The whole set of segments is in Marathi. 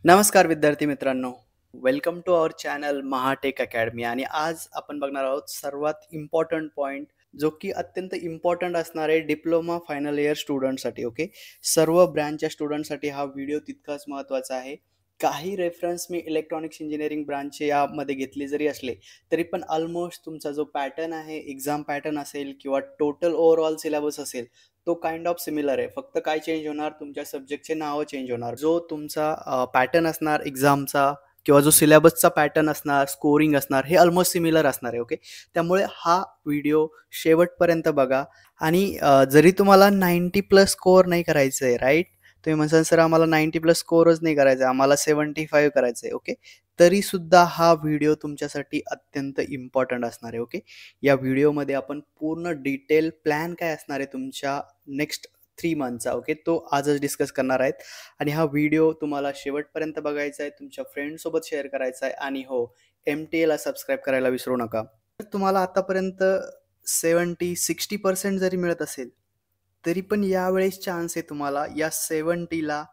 नमस्कार विद्यार्थी मित्रांनो, welcome to our channel Mahatech academy. आणि आज आपण बघणार आहोत सर्वात इम्पॉर्टंट पॉइंट, जो की अत्यंत इम्पॉर्टंट असणार आहे डिप्लोमा फायनल इयर स्टुडंटसाठी. ओके, सर्व ब्रँचच्या स्टुडंटसाठी हा व्हिडिओ तितकाच महत्त्वाचा आहे. काही रेफरन्स मी इलेक्ट्रॉनिक्स इंजिनिअरिंग ब्रांचचे यामध्ये घेतले जरी असले तरी पण ऑलमोस्ट तुमचा जो पॅटर्न आहे, एक्झाम पॅटर्न असेल किंवा टोटल ओव्हरऑल सिलेबस असेल, तो काइंड ऑफ सिमिलर आहे. फक्त काय चेंज होणार, तुमच्या सब्जेक्टचे नावं चेंज होणार. जो तुमचा पॅटर्न असणार एक्झामचा किंवा जो सिलेबसचा पॅटर्न असणार, स्कोरिंग असणार, हे ऑलमोस्ट सिमिलर असणार आहे. ओके, त्यामुळे हा व्हिडिओ शेवटपर्यंत बघा. आणि जरी तुम्हाला 90+ स्कोअर नाही करायचं आहे, राईट? तुम्ही म्हणसाल सर आम्हाला 90+ स्कोअरच नाही करायचं आहे, आम्हाला 75 करायचं आहे. ओके, तरीसुद्धा हा व्हिडिओ तुमच्यासाठी अत्यंत इम्पॉर्टंट असणार आहे. ओके, या व्हिडिओमध्ये आपण पूर्ण डिटेल प्लॅन काय असणार आहे तुमच्या नेक्स्ट 3 मंथचा, ओके, तो आजच डिस्कस करणार आहेत. आणि हा व्हिडिओ तुम्हाला शेवटपर्यंत बघायचा आहे, तुमच्या फ्रेंड्ससोबत शेअर करायचा आहे. आणि हो, MTA सबस्क्राईब करायला विसरू नका. तर तुम्हाला आतापर्यंत 70-60% जरी मिळत असेल, तरी पण यावेळेस चान्स आहे तुम्हाला या 70ला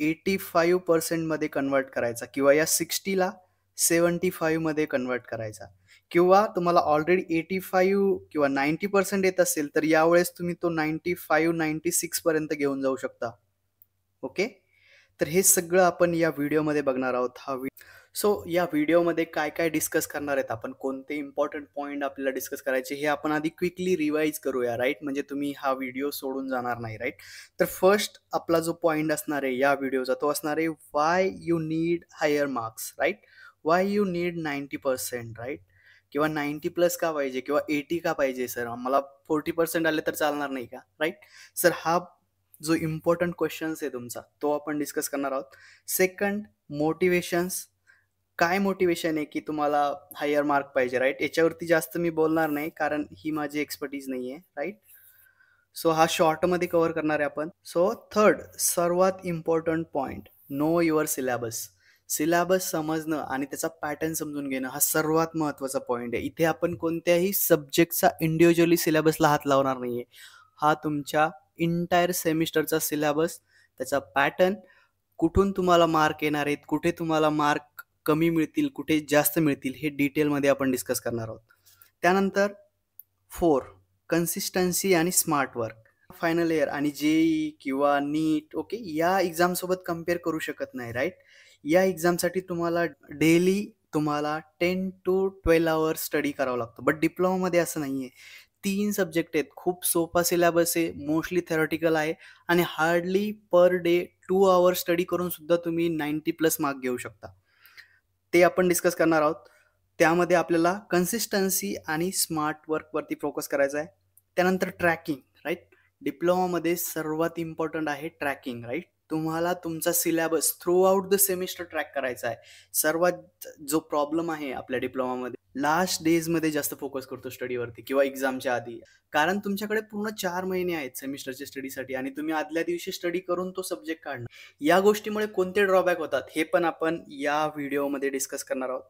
85% मध्ये कन्व्हर्ट करायचा, किंवा या 60ला 75 मध्ये कन्व्हर्ट करायचा. किंवा तुम्हाला ऑलरेडी 85 किंवा 90% येत असेल, तर यावेळेस तुम्ही तो 95-96 पर्यंत घेऊन जाऊ शकता. ओके, तर हे सगळं आपण या व्हिडिओमध्ये बघणार आहोत. सो या व्हिडिओमध्ये काय काय डिस्कस करणार आहेत आपण, कोणते इम्पॉर्टंट पॉईंट आपल्याला डिस्कस करायचे, हे आपण आधी क्विकली रिवाईज करूया, राईट? म्हणजे तुम्ही हा व्हिडिओ सोडून जाणार नाही, राईट? तर फर्स्ट आपला जो पॉईंट असणार आहे या व्हिडिओचा, तो असणार आहे why you need higher marks, right? Why you need 90%, right? किंवा 90+ का पाहिजे, किंवा 80 का पाहिजे सर, आम्हाला 40% आले तर चालणार नाही का, राईट? सर हा जो इम्पॉर्टंट क्वेश्चन्स आहे तुमचा, तो आपण डिस्कस करणार आहोत. Second, motivations. काय मोटिवेशन आहे की तुम्हाला हायर मार्क पाहिजे, राईट? याच्यावरती जास्त मी बोलणार नाही, कारण ही माझी एक्सपर्टीज नाही आहे, राईट? सो हा शॉर्टमध्ये कव्हर करणार आहे आपण. सो थर्ड, सर्वात important point, know your syllabus. Syllabus समजणं आणि त्याचा पॅटर्न समजून घेणं हा सर्वात महत्त्वाचा पॉईंट आहे. इथे आपण कोणत्याही सब्जेक्टचा इंडिव्हिज्युअली सिलेबसला हात लावणार नाही आहे. हा तुमच्या इंटायर सेमिस्टरचा सिलेबस, त्याचा पॅटर्न, कुठून तुम्हाला मार्क येणार आहेत, कुठे तुम्हाला मार्क कमी मिळतील, कुठे जास्त मिळतील, हे डिटेलमध्ये आपण डिस्कस करणार आहोत. त्यानंतर 4, कन्सिस्टन्सी आणि स्मार्ट वर्क. फायनल इयर आणि JEE किंवा नीट, ओके, या एक्झामसोबत कम्पेअर करू शकत नाही, राईट? या एक्झामसाठी तुम्हाला डेली 10 to 12 आवर्स स्टडी करावा लागतो. बट डिप्लोमामध्ये असं नाही आहे. 3 सब्जेक्ट आहेत, खूप सोपा सिलेबस आहे, मोस्टली थेरॉटिकल आहे, आणि hardly per day 2 hours study करून सुद्धा तुम्ही 90+ मार्क घेऊ शकता. ते आपण डिस्कस करणार आहोत. त्यामध्ये आपल्याला कन्सिस्टन्सी आणि स्मार्ट वर्कवरती फोकस करायचा आहे. त्यानंतर ट्रॅकिंग, राईट? डिप्लोमामध्ये सर्वात इम्पॉर्टंट आहे ट्रॅकिंग, राईट? तुम्हाला तुमचा syllabus throughout the semester track करायचा आहे. सर्वात जो प्रॉब्लेम आहे आपल्या डिप्लोमामध्ये, लास्ट डेजमध्ये जास्त फोकस करतो स्टडीवरती किंवा एक्झामच्या आधी. कारण तुमच्याकडे पूर्ण 4 महिने आहेत सेमिस्टरच्या स्टडीसाठी, आणि तुम्ही आदल्या दिवशी स्टडी करून तो सब्जेक्ट काढणार. या गोष्टीमुळे कोणते ड्रॉबॅक होतात हे पण आपण या व्हिडिओमध्ये डिस्कस करणार आहोत.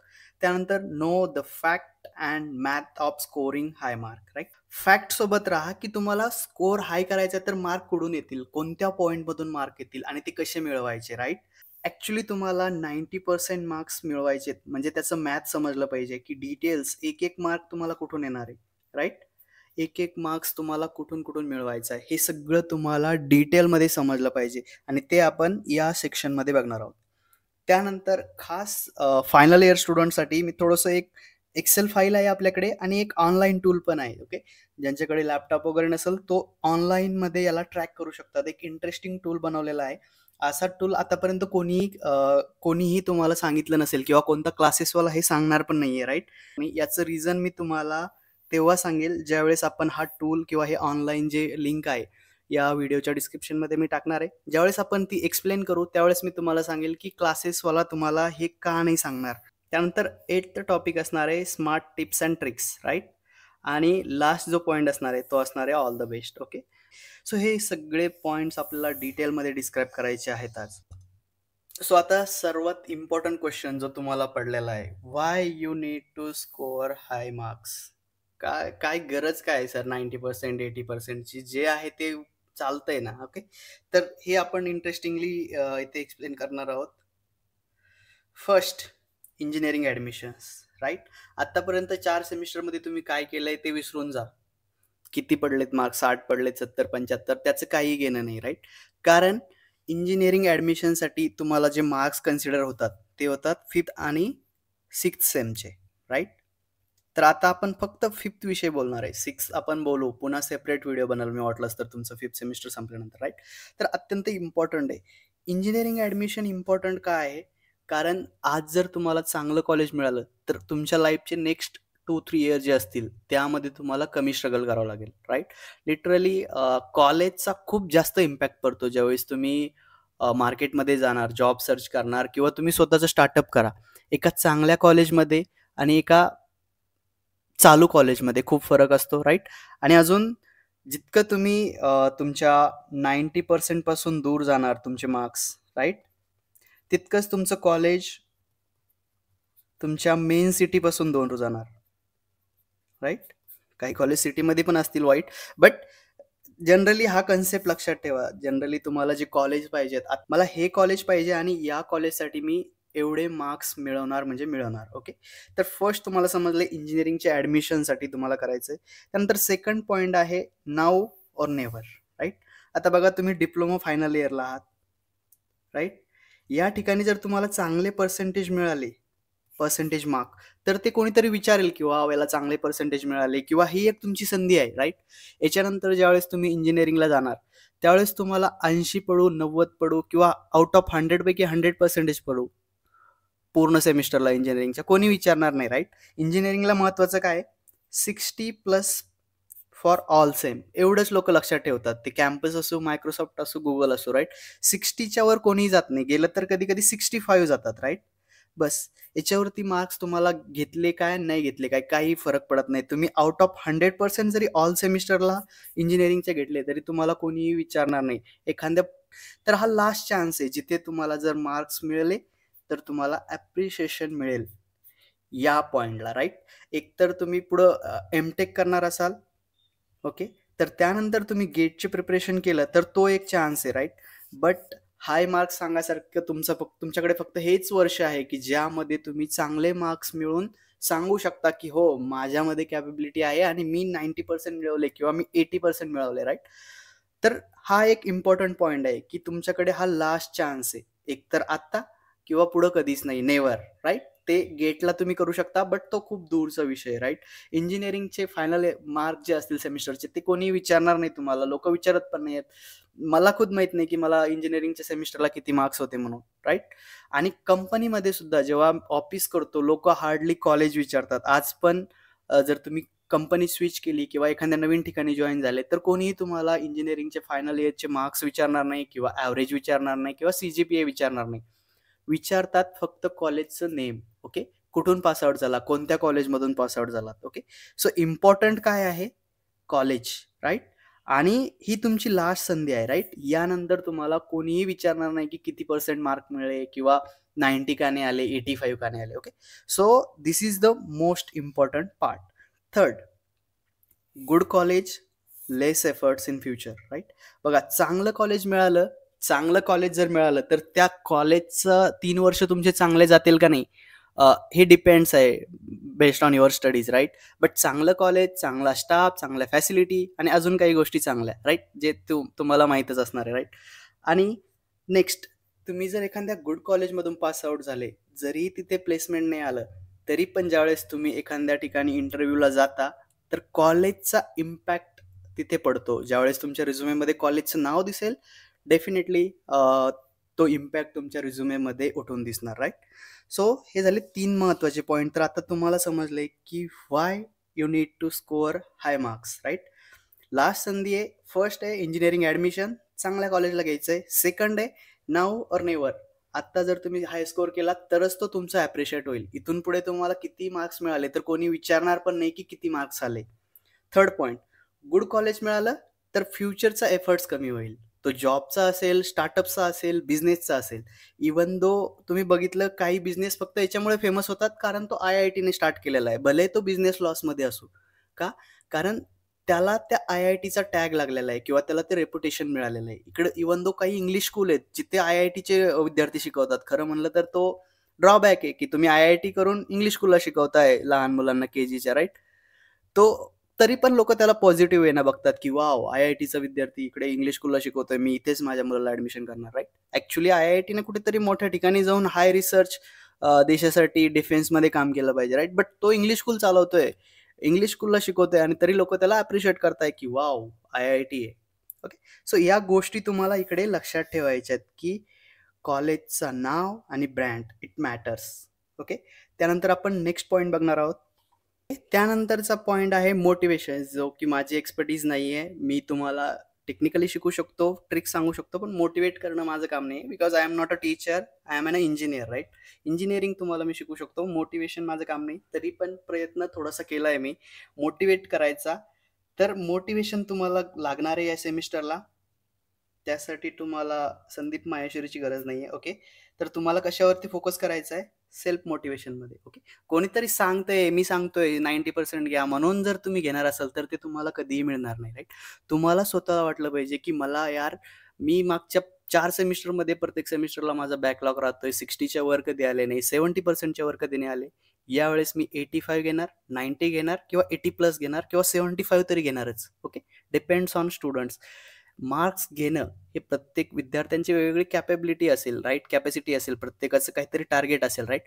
त्यानंतर know the fact and math of scoring high mark, right? Fact सोबत राहा की तुम्हाला स्कोर हाय करायचा तर मार्क कुठून येतील, कोणत्या पॉईंटमधून मार्क येतील आणि ते कसे मिळवायचे, राईट? ॲक्च्युली तुम्हाला 90% मार्क्स मिळवायचे, म्हणजे त्याचं मॅथ समजलं पाहिजे की डिटेल्स, एक एक मार्क तुम्हाला कुठून येणार आहे, राईट? एक एक मार्क्स तुम्हाला कुठून कुठून मिळवायचा आहे, हे सगळं तुम्हाला डिटेलमध्ये समजलं पाहिजे, आणि ते आपण या सेक्शनमध्ये बघणार आहोत. त्यानंतर खास फायनल इयर स्टुडंटसाठी मी थोडंसं एक एक्सेल फाईल आहे आपल्याकडे, आणि एक ऑनलाईन टूल पण आहे. ओके, ज्यांच्याकडे लॅपटॉप वगैरे नसेल, तो ऑनलाईनमध्ये याला ट्रॅक करू शकतात. एक इंटरेस्टिंग टूल बनवलेला आहे. असा टूल आतापर्यंत कोणीही तुम्हाला सांगितलं नसेल, किंवा कोणता क्लासेसवाला हे सांगणार पण नाही आहे, राईट? आणि याचं रिझन मी तुम्हाला तेव्हा सांगेल ज्यावेळेस आपण हा टूल किंवा हे ऑनलाईन जे लिंक आहे या व्हिडिओच्या डिस्क्रिप्शनमध्ये मी टाकणार आहे. ज्यावेळेस आपण ती एक्सप्लेन करू त्यावेळेस मी तुम्हाला सांगेल की क्लासेसवाला तुम्हाला हे का नाही सांगणार. त्यानंतर 8th टॉपिक असणार आहे smart tips and tricks, right? आणि लास्ट जो पॉईंट असणार आहे तो असणार आहे all the best. Okay, so हे सगळे पॉईंट्स आपल्याला डिटेलमध्ये डिस्क्राईब करायचे आहेत आज. सो आता सर्वात इम्पॉर्टंट क्वेश्चन जो तुम्हाला पडलेला आहे, why you need to score high marks. काय काय गरज काय आहे सर 90% 80%ची, जे आहे ते चालतंय ना? ओके, तर हे आपण इंटरेस्टिंगली इथे एक्सप्लेन करणार आहोत. First, engineering admissions, right? आत्तापर्यंत 4 सेमिस्टरमध्ये तुम्ही काय केलंय ते विसरून जा. किती पडलेत मार्क्स, 60 पडलेत, 70, 75, त्याचं काही घेणं नाही, राइट? कारण इंजिनिअरिंग ॲडमिशनसाठी तुम्हाला जे मार्क्स कन्सिडर होतात, ते होतात 5th आणि 6th सेमचे, राइट? तर आता आपण फक्त 5th विषयी बोलणार आहे. 6th आपण बोलू, पुन्हा सेपरेट व्हिडिओ बनवल मी वाटलंच तर तुमचं 5th सेमिस्टर संपल्यानंतर, राइट? तर अत्यंत इम्पॉर्टंट आहे. इंजिनिअरिंग ॲडमिशन इम्पॉर्टंट का आहे? कारण आज जर तुम्हाला चांगलं कॉलेज मिळालं, तर तुमच्या लाईफचे नेक्स्ट 2-3 इयर जे असतील, त्यामध्ये तुम्हाला कमी स्ट्रगल करावं लागेल, राइट? लिटरली कॉलेजचा खूप जास्त इम्पॅक्ट पडतो ज्यावेळेस तुम्ही मार्केटमध्ये जाणार, जॉब सर्च करणार किंवा तुम्ही स्वतःचं स्टार्टअप करा. एका चांगल्या कॉलेजमध्ये आणि एका चालू कॉलेजमध्ये खूप फरक असतो, राइट? आणि अजून जितकं तुम्ही तुमच्या 90% पासून दूर जाणार तुमचे मार्क्स, राइट? तितकंच तुमचं कॉलेज तुमच्या मेन सिटीपासून दूर जाणार, राइट? काही कॉलेज सिटीमध्ये पण असतील वाईट, बट जनरली हा कन्सेप्ट लक्षात ठेवा. जनरली तुम्हाला जे कॉलेज पाहिजेत, मला हे कॉलेज पाहिजे आणि या कॉलेजसाठी मी एवढे मार्क्स मिळवणार म्हणजे मिळवणार, ओके? तर फर्स्ट तुम्हाला समजलं इंजिनिअरिंगच्या ॲडमिशनसाठी तुम्हाला करायचं आहे. त्यानंतर सेकंड पॉईंट आहे नाऊ ऑर नेव्हर, राइट? आता बघा तुम्ही डिप्लोमा फायनल इयरला आहात, राइट? या ठिकाणी जर तुम्हाला चांगले पर्सेंटेज मिळाले, पर्सेंटेज मार्क, तर ते कोणीतरी विचारेल की वाव याला चांगले पर्सेंटेज मिळाले किंवा ही एक तुमची संधी आहे, राइट? याच्यानंतर ज्यावेळेस तुम्ही इंजिनिअरिंगला जाणार, त्यावेळेस तुम्हाला 80 पडू, 90 पडू किंवा आउट ऑफ 100 पैकी 100% पडू पूर्ण सेमिस्टरला इंजिनिअरिंगच्या, कोणी विचारणार नाही, राइट? इंजिनिअरिंगला महत्वाचं काय? 60+ फॉर ऑल सेम, एवढंच लोक लक्षात ठेवतात. ते कॅम्पस असो, मायक्रोसॉफ्ट असो, गुगल असो, राइट? 60च्या वर कोणीही जात नाही, गेलं तर कधी कधी 65 जातात, राइट? बस याच्यावरती मार्क्स तुम्हाला घेतले काय नाही घेतले काय काही फरक पडत नाही. तुम्ही आउट ऑफ 100% जरी ऑल सेमिस्टरला इंजिनिअरिंगचे घेतले तरी तुम्हाला कोणीही विचारणार नाही. एखाद्या तर हा लास्ट चान्स आहे जिथे तुम्हाला जर मार्क्स मिळाले तर तुम्हाला ॲप्रिशिएशन मिळेल या पॉइंटला, राइट? एकतर तुम्ही पुढं एमटेक करणार असाल, ओके, तर त्यानंतर तुम्ही गेटचे प्रिपरेशन केलं तर तो एक चान्स आहे, राइट? बट हाय मार्क्स सांगासारखं तुमच्याकडे फक्त हेच वर्ष आहे की ज्यामध्ये तुम्ही चांगले मार्क्स मिळवून सांगू शकता की हो माझ्यामध्ये कॅपेबिलिटी आहे आणि मी 90% मिळवले किंवा मी 80% मिळवले, राइट? तर हा एक इम्पॉर्टंट पॉइंट आहे की तुमच्याकडे हा लास्ट चान्स आहे, एकतर आत्ता किंवा पुढं कधीच नाही, नेवर, राइट? ते गेटला तुम्ही करू शकता, बट तो खूप दूरचा विषय आहे, राइट? इंजिनिअरिंगचे फायनल मार्क जे असतील सेमिस्टरचे ते कोणी विचारणार नाही तुम्हाला, लोक विचारत पण नाही आहेत. मला खुद माहित नाही की मला इंजिनिअरिंगच्या सेमिस्टरला किती मार्क्स होते म्हणून, राइट? आणि कंपनीमध्ये सुद्धा जेव्हा ऑफिस करतो लोक हार्डली कॉलेज विचारतात. आज पण जर तुम्ही कंपनी स्विच केली किंवा एखाद्या नवीन ठिकाणी जॉईन झाले तर कोणीही तुम्हाला इंजिनिअरिंगचे फायनल इयरचे मार्क्स विचारणार नाही किंवा ॲव्हरेज विचारणार नाही किंवा CGPA विचारणार नाही. विचारतात फक्त कॉलेजचं नेम, ओके? कुठून पासआउट झाला, कोणत्या कॉलेजमधून पासआउट झालात, ओके? सो इम्पॉर्टंट काय आहे? College, right? आणि ही तुमची लास्ट संधी आहे, राइट? यानंतर तुम्हाला कोणीही विचारणार नाही की किती पर्सेंट मार्क मिळाले किंवा 90 का नाही आले, 85 का नाही आले, okay? So this is the most important part. Third, good college, less efforts in future, right? बघा चांगलं कॉलेज मिळालं, चांगलं कॉलेज जर मिळालं तर त्या कॉलेजचं 3 वर्ष तुमचे चांगले जातील का नाही हे डिपेंड्स आहे based on your studies, right? But चांगलं कॉलेज, चांगला स्टाफ, चांगल्या फॅसिलिटी आणि अजून काही गोष्टी चांगल्या, राइट? जे तुम्हाला माहीतच असणार आहे, राइट? आणि नेक्स्ट, तुम्ही जर एखाद्या गुड कॉलेजमधून पास आउट झाले, जरी तिथे प्लेसमेंट नाही आलं तरी पण ज्यावेळेस तुम्ही एखाद्या ठिकाणी इंटरव्ह्यूला जाता तर कॉलेजचा इम्पॅक्ट तिथे पडतो. ज्यावेळेस तुमच्या रिझ्युमेमध्ये कॉलेजचं नाव दिसेल, डेफिनेटली तो इम्पॅक्ट तुमच्या रिझ्युमेमध्ये उठून दिसणार, राईट? सो हे झाले 3 महत्त्वाचे पॉईंट. तर आता तुम्हाला समजले की why you need to score high marks, right? Last संधी आहे. फर्स्ट आहे इंजिनिअरिंग ॲडमिशन, चांगल्या कॉलेजला घ्यायचं आहे. सेकंड आहे नाऊ ऑर नेव्हर. आत्ता जर तुम्ही हाय स्कोअर केला तरच तो तुमचा ॲप्रिशिएट होईल. इथून पुढे तुम्हाला किती मार्क्स मिळाले तर कोणी विचारणार पण नाही की किती मार्क्स आले. थर्ड पॉईंट, गुड कॉलेज मिळालं तर फ्युचरचा एफर्ट्स कमी होईल. तो जॉबचा असेल, स्टार्टअपचा असेल, बिझनेसचा असेल. इवन दो तुम्ही बघितलं काही बिझनेस फक्त याच्यामुळे फेमस होतात कारण तो IITने स्टार्ट केलेला आहे. भले तो बिझनेस लॉसमध्ये असो. का? कारण त्याला त्या IITचा टॅग लागलेला आहे किंवा त्याला ते रेप्युटेशन मिळालेलं आहे. इकडे इवन दो काही इंग्लिश स्कूल आहेत जिथे IITचे विद्यार्थी शिकवतात. खरं म्हणलं तर तो ड्रॉबॅक आहे, की तुम्ही आय-आय-टी करून इंग्लिश स्कूलला शिकवताय लहान मुलांना के-जीच्या राइट? तो तरी पण लोकं त्याला पॉझिटिव्ह वेनं बघतात, की वॉव! आय-आय-टीचा विद्यार्थी इकडे इंग्लिश स्कूलला शिकवतोय, मी इथेच माझ्या मुलाला ॲडमिशन करणार, राइट? ॲक्चुअली आय-आय-टीने कुठेतरी मोठ्या ठिकाणी जाऊन हाय रिसर्च देशासाठी डिफेन्समध्ये काम केलं पाहिजे, राइट? बट तो इंग्लिश स्कूल चालवतोय, इंग्लिश स्कूलला शिकवतोय आणि तरी लोकं त्याला अप्रिशिएट करताय, की वॉव! आय-आय-टी आहे. ओके. सो या गोष्टी तुम्हाला इकडे लक्षात ठेवायच्या आहेत, की कॉलेजचं नाव आणि ब्रँड इट मॅटर्स. ओके. त्यानंतर आपण नेक्स्ट पॉइंट बघणार आहोत. त्यानंतरचा पॉइंट आहे मोटिवेशन, जो की माझी एक्सपर्टीज नाही आहे. मी तुम्हाला टेक्निकली शिकू शकतो, ट्रिक्स सांगू शकतो, पण मोटिवेट करणं माझं काम नाही. Because I am not a teacher, I am an engineer, right? Engineering तुम्हाला मी शिकू शकतो, मोटिवेशन माझं काम नाही. तरी पण प्रयत्न थोडासा केला आहे मी मोटिवेट करायचा. तर मोटिवेशन तुम्हाला लागणार आहे या सेमिस्टरला. त्यासाठी तुम्हाला संदीप माहेश्वरीची गरज नाही आहे. ओके. तर तुम्हाला कशावरती फोकस करायचा आहे? सेल्फ मोटिवेशनमध्ये. ओके. कोणीतरी सांगतंय, मी सांगतोय 90% घ्या म्हणून जर तुम्ही घेणार असाल तर ते तुम्हाला कधीही मिळणार नाही, राईट? तुम्हाला स्वतःला वाटलं पाहिजे, की मला यार मी मागच्या 4 सेमिस्टरमध्ये प्रत्येक सेमिस्टरला माझा बॅकलॉग राहतोय. 60च्या वर कधी आले नाही, 70%च्या वर कधी नाही आले. यावेळेस मी 85 घेणार, 90 घेणार किंवा 80 प्लस घेणार किंवा 75 तरी घेणारच. Okay. Depends on students. Marks घेणं हे प्रत्येक विद्यार्थ्यांची वेगवेगळी कॅपेबिलिटी असेल, राईट? कॅपॅसिटी असेल, प्रत्येकाचं काहीतरी टार्गेट असेल, राईट?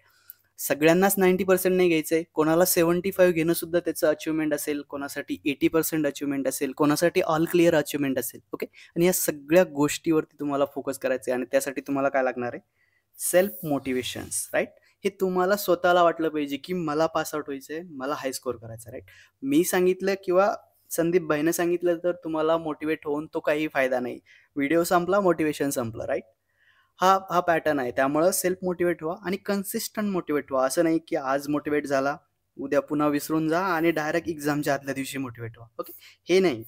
सगळ्यांनाच 90% नाही घ्यायचंय. कोणाला 75 घेणं सुद्धा त्याचं अचिव्हमेंट असेल, कोणासाठी 80% अचिव्हमेंट असेल, कोणासाठी ऑल क्लिअर अचिव्हमेंट असेल. ओके. आणि या सगळ्या गोष्टीवरती तुम्हाला फोकस करायचं आहे आणि त्यासाठी तुम्हाला काय लागणार आहे? Self motivations, right? हे तुम्हाला स्वतःला वाटलं पाहिजे, की मला पास आउट व्हायचंय, मला हाय स्कोर करायचा, राईट? मी सांगितलं किंवा संदीप भाईनं सांगितलं तर तुम्हाला मोटिवेट होऊन तो काही फायदा नाही. व्हिडिओ संपला, मोटिवेशन संपलं, राईट? हा हा पॅटर्न आहे. त्यामुळं सेल्फ मोटिवेट व्हा आणि कन्सिस्टंट मोटिवेट व्हा. असं नाही की आज मोटिवेट झाला, उद्या पुन्हा विसरून जा आणि डायरेक्ट एक्झामच्या आदल्या दिवशी मोटिवेट व्हा. ओके. हे नाही.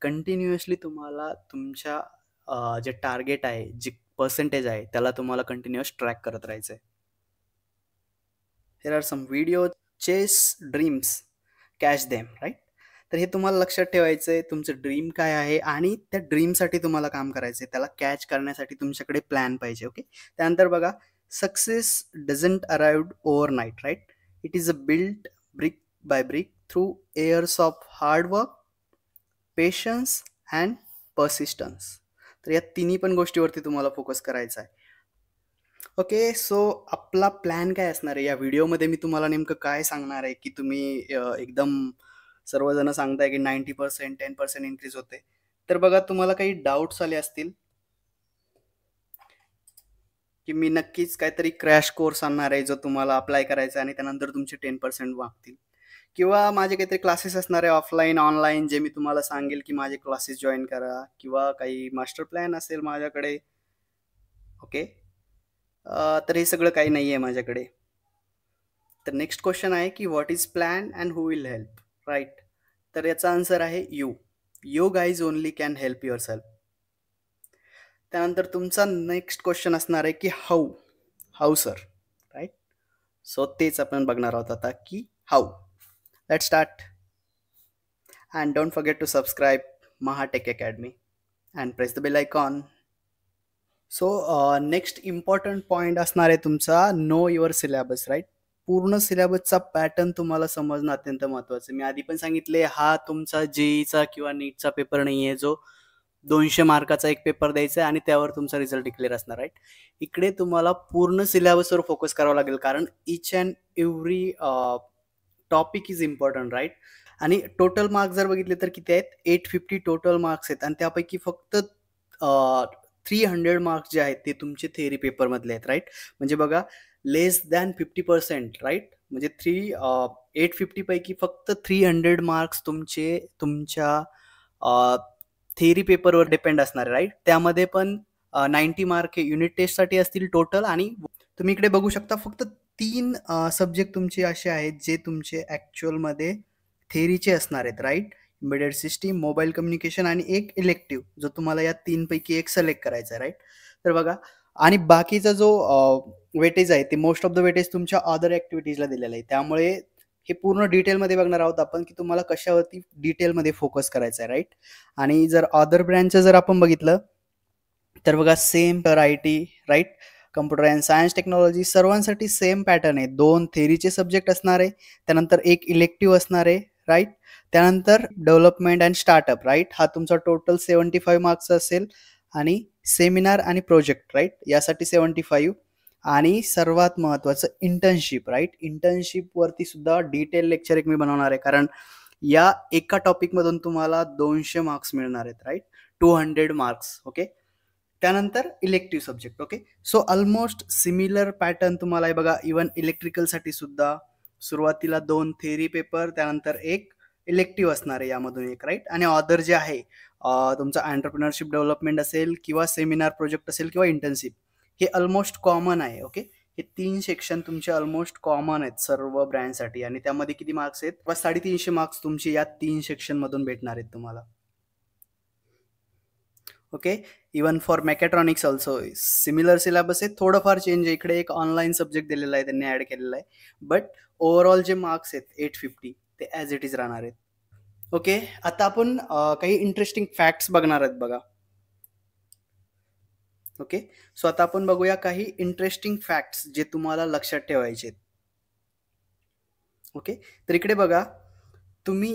कंटिन्युअसली तुम्हाला तुमच्या जे टार्गेट आहे, जे पर्सेंटेज आहे, त्याला तुम्हाला कंटिन्युअस ट्रॅक करत राहायचं आहे. Here are some video chase dreams, catch them, right? तर हे तुम्हाला लक्षात ठेवायचं आहे, तुमचं ड्रीम काय आहे आणि त्या ड्रीमसाठी तुम्हाला काम करायचं आहे. त्याला कॅच करण्यासाठी तुमच्याकडे प्लॅन पाहिजे. ओके. त्यानंतर बघा, success doesn't arrive overnight, right? It is a built brick by brick through years of hard work, patience and persistence. तर या तिन्ही पण गोष्टीवरती तुम्हाला फोकस करायचा आहे. ओके. सो आपला प्लॅन काय असणार आहे? या व्हिडिओमध्ये मी तुम्हाला नेमकं काय सांगणार आहे, की तुम्ही एकदम सर्वजण सांगताय, की 90% 10% इन्क्रीज होते. तर बघा, तुम्हाला काही डाउट्स आले असतील, की मी नक्कीच काहीतरी क्रॅश कोर्स आणणार आहे, जो तुम्हाला अप्लाय करायचा आहे आणि त्यानंतर तुमचे 10% वाढतील. किंवा माझे काहीतरी क्लासेस असणार आहे ऑफलाईन, ऑनलाईन, जे मी तुम्हाला सांगेल, की माझे क्लासेस जॉइन करा किंवा काही मास्टर प्लॅन असेल माझ्याकडे. ओके. तर हे सगळं काही नाही आहे माझ्याकडे. तर नेक्स्ट क्वेश्चन आहे, की what is plan and who will help, right? तर याचा आन्सर आहे you. You guys only can help yourself. त्यानंतर तुमचा नेक्स्ट क्वेश्चन असणार आहे, की how. How sir, right? So तेच आपण बघणार आहोत आता, की how. Let's start. And don't forget to subscribe Mahatech academy and press the bell icon. So next important point असणार आहे तुमचा नो युअर सिलेबस, राईट? पूर्ण सिलेबसचा पॅटर्न तुम्हाला समजणं अत्यंत महत्त्वाचं आहे. मी आधी पण सांगितले, हा तुमचा जेईचा किंवा नीटचा पेपर नाही आहे, जो 200 मार्काचा एक पेपर द्यायचा आहे आणि त्यावर तुमचा रिझल्ट डिक्लेअर असणार, राईट? इकडे तुम्हाला पूर्ण सिलेबसवर फोकस करावं लागेल, कारण each and every topic is important, right? आणि टोटल मार्क्स जर बघितले तर किती आहेत? 850 टोटल मार्क्स आहेत आणि त्यापैकी फक्त 300 मार्क्स जे आहेत ते तुमचे थेअरी पेपरमधले आहेत, राईट? म्हणजे बघा, लेस दॅन 50%, राईट? म्हणजे 850 पैकी फक्त 300 मार्क्स तुमच्या थेअरी पेपरवर डिपेंड असणार आहे, राईट? त्यामध्ये पण 90 मार्क हे युनिट टेस्टसाठी असतील टोटल. आणि तुम्ही इकडे बघू शकता, फक्त 3 सब्जेक्ट तुमचे असे आहेत जे तुमचे ॲक्च्युअलमध्ये थेअरीचे असणार आहेत, राईट? एम्बेडेड सिस्टीम, मोबाईल कम्युनिकेशन आणि एक इलेक्टिव्ह, जो तुम्हाला या 3 पैकी एक सिलेक्ट करायचा आहे, राईट? तर बघा, आणि बाकीचा जो वेटेज आहे ते मोस्ट ऑफ द वेटेज तुमच्या अदर ॲक्टिव्हिटीजला दिलेलं आहे. त्यामुळे हे पूर्ण डिटेलमध्ये बघणार आहोत आपण, की तुम्हाला कशावरती डिटेलमध्ये फोकस करायचा आहे, राईट? आणि जर अदर ब्रँचचं जर आपण बघितलं तर बघा, सेम तर I T, right? Computer and science technology सर्वांसाठी सेम पॅटर्न आहे. 2 थेअरीचे सब्जेक्ट असणार आहे. त्यानंतर एक इलेक्टिव्ह असणार आहे, राइट? त्यानंतर डेव्हलपमेंट अँड स्टार्टअप, राइट? हा तुमचा टोटल 75 मार्क्सचा असेल आणि सेमिनार आणि प्रोजेक्ट, राइट? यासाठी 75 आणि सर्वात महत्त्वाचं इंटर्नशिप, राइट? इंटर्नशिपवरती सुद्धा डिटेल लेक्चर एक मी बनवणार आहे, कारण या एका टॉपिकमधून तुम्हाला 200 मार्क्स मिळणार आहेत, राइट? 200 marks, okay? त्यानंतर elective subject, okay? So almost similar pattern तुम्हाला आहे बघा. इवन इलेक्ट्रिकलसाठी सुद्धा सुरुवातीला 2 थेअरी पेपर, त्यानंतर एक इलेक्टिव्ह असणार आहे यामधून एक, राईट? आणि ऑदर जे आहे तुमचं एंटरप्रेन्योरशिप डेव्हलपमेंट असेल किंवा सेमिनार प्रोजेक्ट असेल किंवा इंटर्नशिप, हे ऑलमोस्ट कॉमन आहे, ओके? हे 3 सेक्शन तुमचे ऑलमोस्ट कॉमन आहेत सर्व ब्रँडसाठी आणि त्यामध्ये किती मार्क्स आहेत? 350 मार्क्स तुमचे या 3 सेक्शनमधून भेटणार आहेत तुम्हाला. Okay, even for mechatronics also similar syllabus आहे. थोडंफार चेंज आहे. इकडे एक ऑनलाईन सब्जेक्ट दिलेला आहे, त्यांनी ऍड केलेला आहे. बट ओव्हरऑल जे मार्क्स आहेत 850 ते ॲज इट इज राहणार आहेत. ओके, आता आपण काही इंटरेस्टिंग फॅक्ट्स बघणार आहेत बघा. ओके, सो आता आपण बघूया काही इंटरेस्टिंग फॅक्ट्स जे तुम्हाला लक्षात ठेवायचे आहेत. ओके, तर इकडे बघा, तुम्ही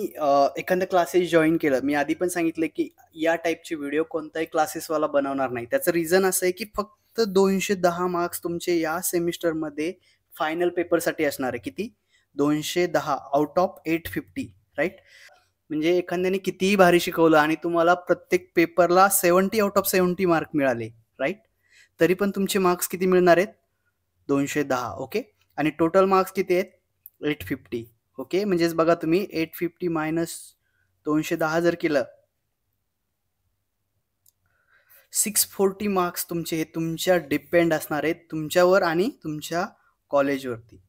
एखादं क्लासेस जॉईन केलं, मी आधी पण सांगितलं की या टाईपचे व्हिडिओ कोणताही क्लासेसवाला बनवणार नाही. त्याचं रिझन असं आहे की फक्त 210 मार्क्स तुमचे या सेमिस्टरमध्ये फायनल पेपरसाठी असणार आहे. किती? 210 आउट ऑफ 850, राईट? म्हणजे एखाद्याने कितीही भारी शिकवलं आणि तुम्हाला प्रत्येक पेपरला 70 आउट ऑफ 70 मार्क मिळाले, राईट? तरी पण तुमचे मार्क्स किती मिळणार आहेत? 210, ओके? आणि टोटल मार्क्स किती आहेत? 850, ओके? म्हणजेच बघा तुम्ही 850 मायनस 210 जर केलं, 640 मार्क्स तुमचे हे तुमच्या डिपेंड असणार आहेत तुमच्यावर आणि तुमच्या कॉलेजवरती.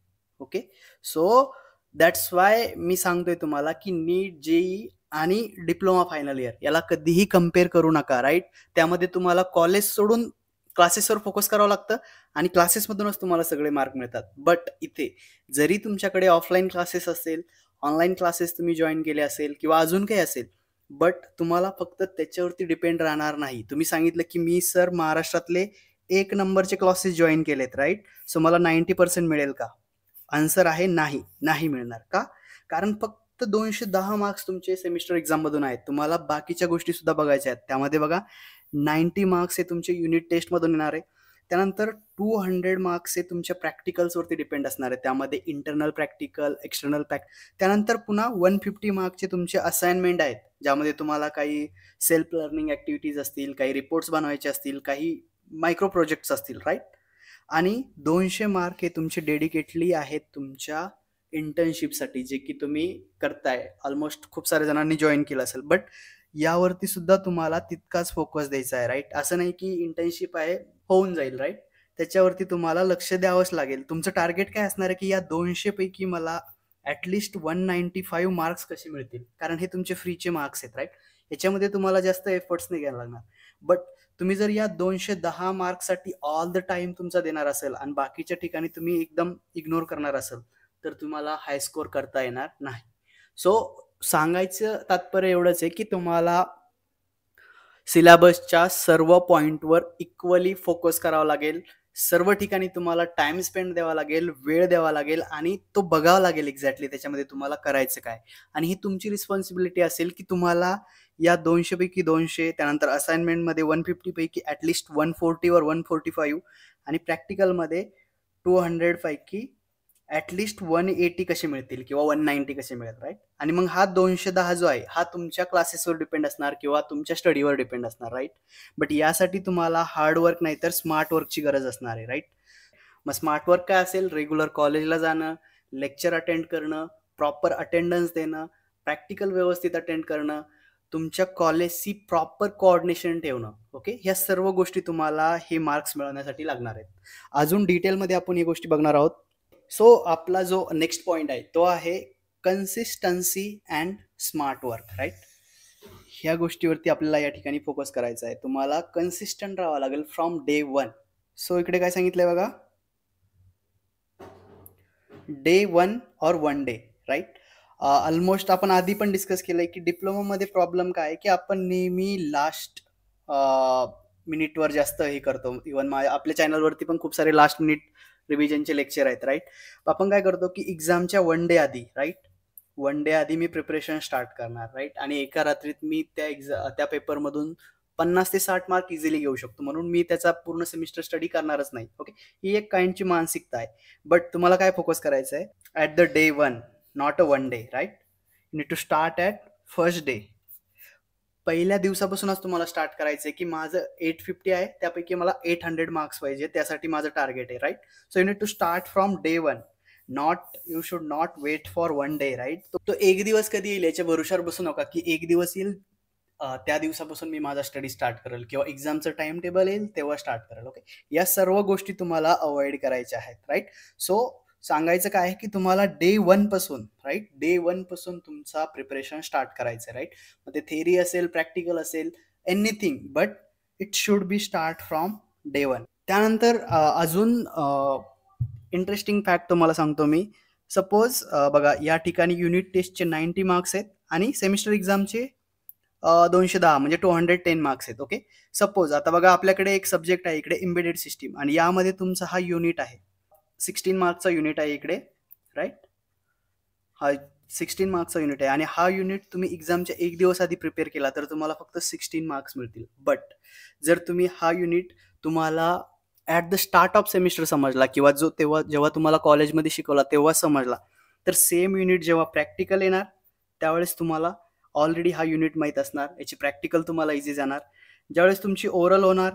ओके, सो दॅट्स वाय मी सांगतोय तुम्हाला की नीट, जेई आणि डिप्लोमा फायनल इयर याला कधीही कम्पेअर करू नका, राईट? त्यामध्ये तुम्हाला कॉलेज सोडून क्लासेसवर फोकस करावं लागतं आणि क्लासेसमधूनच तुम्हाला सगळे मार्क मिळतात. बट इथे जरी तुमच्याकडे ऑफलाईन क्लासेस असेल, ऑनलाईन क्लासेस तुम्ही जॉईन केले असेल किंवा अजून काही असेल, बट तुम्हाला फक्त त्याच्यावरती डिपेंड राहणार नाही. तुम्ही सांगितलं की मी सर महाराष्ट्रातले 1 नंबरचे क्लासेस जॉईन केलेत, राईट? सो मला 90% मिळेल का? आन्सर आहे नाही, नाही मिळणार. का? कारण फक्त 210 मार्क्स तुमचे सेमिस्टर एक्झाममधून आहेत. तुम्हाला बाकीच्या गोष्टी सुद्धा बघायच्या आहेत. त्यामध्ये बघा 90 मार्क्स हे तुमचे युनिट टेस्टमधून येणार आहे. त्यानंतर 200 मार्क्स हे तुमच्या प्रॅक्टिकल्सवरती डिपेंड असणार आहे. त्यामध्ये इंटरनल प्रॅक्टिकल, एक्सटर्नल त्यानंतर पुन्हा 150 मार्क्सचे तुमचे असाइनमेंट आहेत, ज्यामध्ये तुम्हाला काही सेल्फ लर्निंग ॲक्टिव्हिटीज असतील, काही रिपोर्ट्स बनवायचे असतील, काही मायक्रो प्रोजेक्ट्स असतील, राईट? आणि 200 मार्क हे तुमचे डेडिकेटली आहेत तुमच्या इंटर्नशिपसाठी, जे की तुम्ही करताय. ऑलमोस्ट खूप साऱ्या जणांनी जॉईन केलं असेल, बट यावरती सुद्धा तुम्हाला तितकाच फोकस द्यायचा आहे, राईट? असं नाही की इंटर्नशिप आहे होऊन जाईल, राईट? त्याच्यावरती तुम्हाला लक्ष द्यावंच लागेल. तुमचं टार्गेट काय असणार आहे की या 200 पैकी मला ॲटलिस्ट 195 मार्क्स कसे मिळतील, कारण हे तुमचे फ्रीचे मार्क्स आहेत, राईट? याच्यामध्ये तुम्हाला जास्त एफर्ट्स नाही घ्यायला लागणार. बट तुम्ही जर या 210 मार्क्ससाठी ऑल द टाइम तुमचा देणार असेल आणि बाकीच्या ठिकाणी तुम्ही एकदम इग्नोर करणार असेल, तर तुम्हाला हाय स्कोर करता येणार नाही. सो सांगायचं तात्पर्य एवढंच आहे की तुम्हाला सिलेबसच्या सर्व पॉईंटवर इक्वली फोकस करावा लागेल. सर्व ठिकाणी तुम्हाला टाइम स्पेंड द्यावा लागेल, वेळ द्यावा लागेल आणि तो बघावा लागेल एक्झॅक्टली त्याच्यामध्ये तुम्हाला करायचं काय. आणि ही तुमची रिस्पॉन्सिबिलिटी असेल की तुम्हाला या 200 पैकी 200, त्यानंतर असाइनमेंटमध्ये 150 पैकी ॲटलिस्ट 140 वर 145 आणि प्रॅक्टिकलमध्ये 200 पैकी ॲटलिस्ट 180 कसे मिळतील किंवा 190 कसे मिळेल, राईट? आणि मग हा 210 जो आहे हा तुमच्या क्लासेसवर डिपेंड असणार किंवा तुमच्या स्टडीवर डिपेंड असणार, राईट? बट यासाठी तुम्हाला हार्डवर्क नाही तर स्मार्ट वर्कची गरज असणार आहे, राईट? मग स्मार्ट वर्क काय असेल? रेग्युलर कॉलेजला जाणं, लेक्चर अटेंड करणं, प्रॉपर अटेंडन्स देणं, प्रॅक्टिकल व्यवस्थित अटेंड करणं, तुमच्या कॉलेजची प्रॉपर कोऑर्डिनेशन ठेवणं. ओके, ह्या सर्व गोष्टी तुम्हाला हे मार्क्स मिळवण्यासाठी लागणार आहेत. अजून डिटेलमध्ये आपण ही गोष्टी बघणार आहोत. सो आपला जो नेक्स्ट पॉईंट आहे तो आहे consistency and smart work, right? ह्या गोष्टीवरती आपल्याला या ठिकाणी फोकस करायचा आहे. तुम्हाला कन्सिस्टंट राहावं लागेल फ्रॉम डे 1. सो इकडे काय सांगितलंय बघा, डे 1 और 1 डे, राईट? ऑलमोस्ट आपण आधी पण डिस्कस केलंय की डिप्लोमामध्ये प्रॉब्लेम काय आहे की आपण नेहमी लास्ट मिनिटवर जास्त हे करतो. इव्हन आपल्या चॅनलवरती पण खूप सारे लास्ट मिनिट रिव्हिजनचे लेक्चर आहेत, राईट. आपण काय करतो की एक्झामच्या 1 डे आधी, राईट, 1 डे आधी मी प्रिपरेशन स्टार्ट करणार, राईट. आणि एका रात्रीत मी त्या पेपरमधून 50 ते 60 मार्क इझिली घेऊ शकतो. म्हणून मी त्याचा पूर्ण सेमिस्टर स्टडी करणारच नाही. ओके, ही एक काइंडची मानसिकता आहे. बट तुम्हाला काय फोकस करायचं आहे? At the day 1, not a 1 day, right. You need to start at first day. पहिल्या दिवसापासूनच तुम्हाला स्टार्ट करायचं आहे की माझं 850 आहे, त्यापैकी मला 800 मार्क्स पाहिजे, त्यासाठी माझं टार्गेट आहे, right. So you need to start from day 1. You should not wait for 1 day, right. तो एक दिवस कधी येईल याच्या भरोशावर बसू नका की एक दिवस येईल त्या दिवसापासून मी माझा स्टडी स्टार्ट करेल किंवा एक्झामचं टाइम टेबल येईल तेव्हा स्टार्ट करेल. ओके, या सर्व गोष्टी तुम्हाला अवॉइड करायच्या आहेत, राईट. सो सांगायचं काय आहे की तुम्हाला डे 1 पासून, राईट, डे 1 पासून तुमचा प्रिपरेशन स्टार्ट करायचं आहे, राईट. मग ते थेरी असेल, प्रॅक्टिकल असेल, anything, but it should be start from day 1. त्यानंतर अजून इंटरेस्टिंग फॅक्ट तुम्हाला सांगतो मी. सपोज बघा, या ठिकाणी युनिट टेस्टचे 90 मार्क्स आहेत आणि सेमिस्टर एक्झामचे 210 म्हणजे 210 मार्क्स आहेत. ओके, सपोज आता बघा आपल्याकडे एक सब्जेक्ट आहे इकडे एम्बेडेड सिस्टीम आणि यामध्ये तुमचा हा युनिट आहे, 16 मार्क्सचा युनिट आहे इकडे, राईट. हा 16 मार्क्सचा युनिट आहे आणि हा युनिट तुम्ही एक्झामच्या एक दिवस आधी प्रिपेअर केला तर तुम्हाला फक्त 16 मार्क्स मिळतील. बट जर तुम्ही हा युनिट तुम्हाला at the start of semester समजला किंवा जेव्हा तुम्हाला कॉलेजमध्ये शिकवला तेव्हा समजला, तर सेम युनिट जेव्हा प्रॅक्टिकल येणार त्यावेळेस तुम्हाला ऑलरेडी हा युनिट माहीत असणार, याची प्रॅक्टिकल तुम्हाला इझी जाणार. ज्यावेळेस तुमची ओरल होणार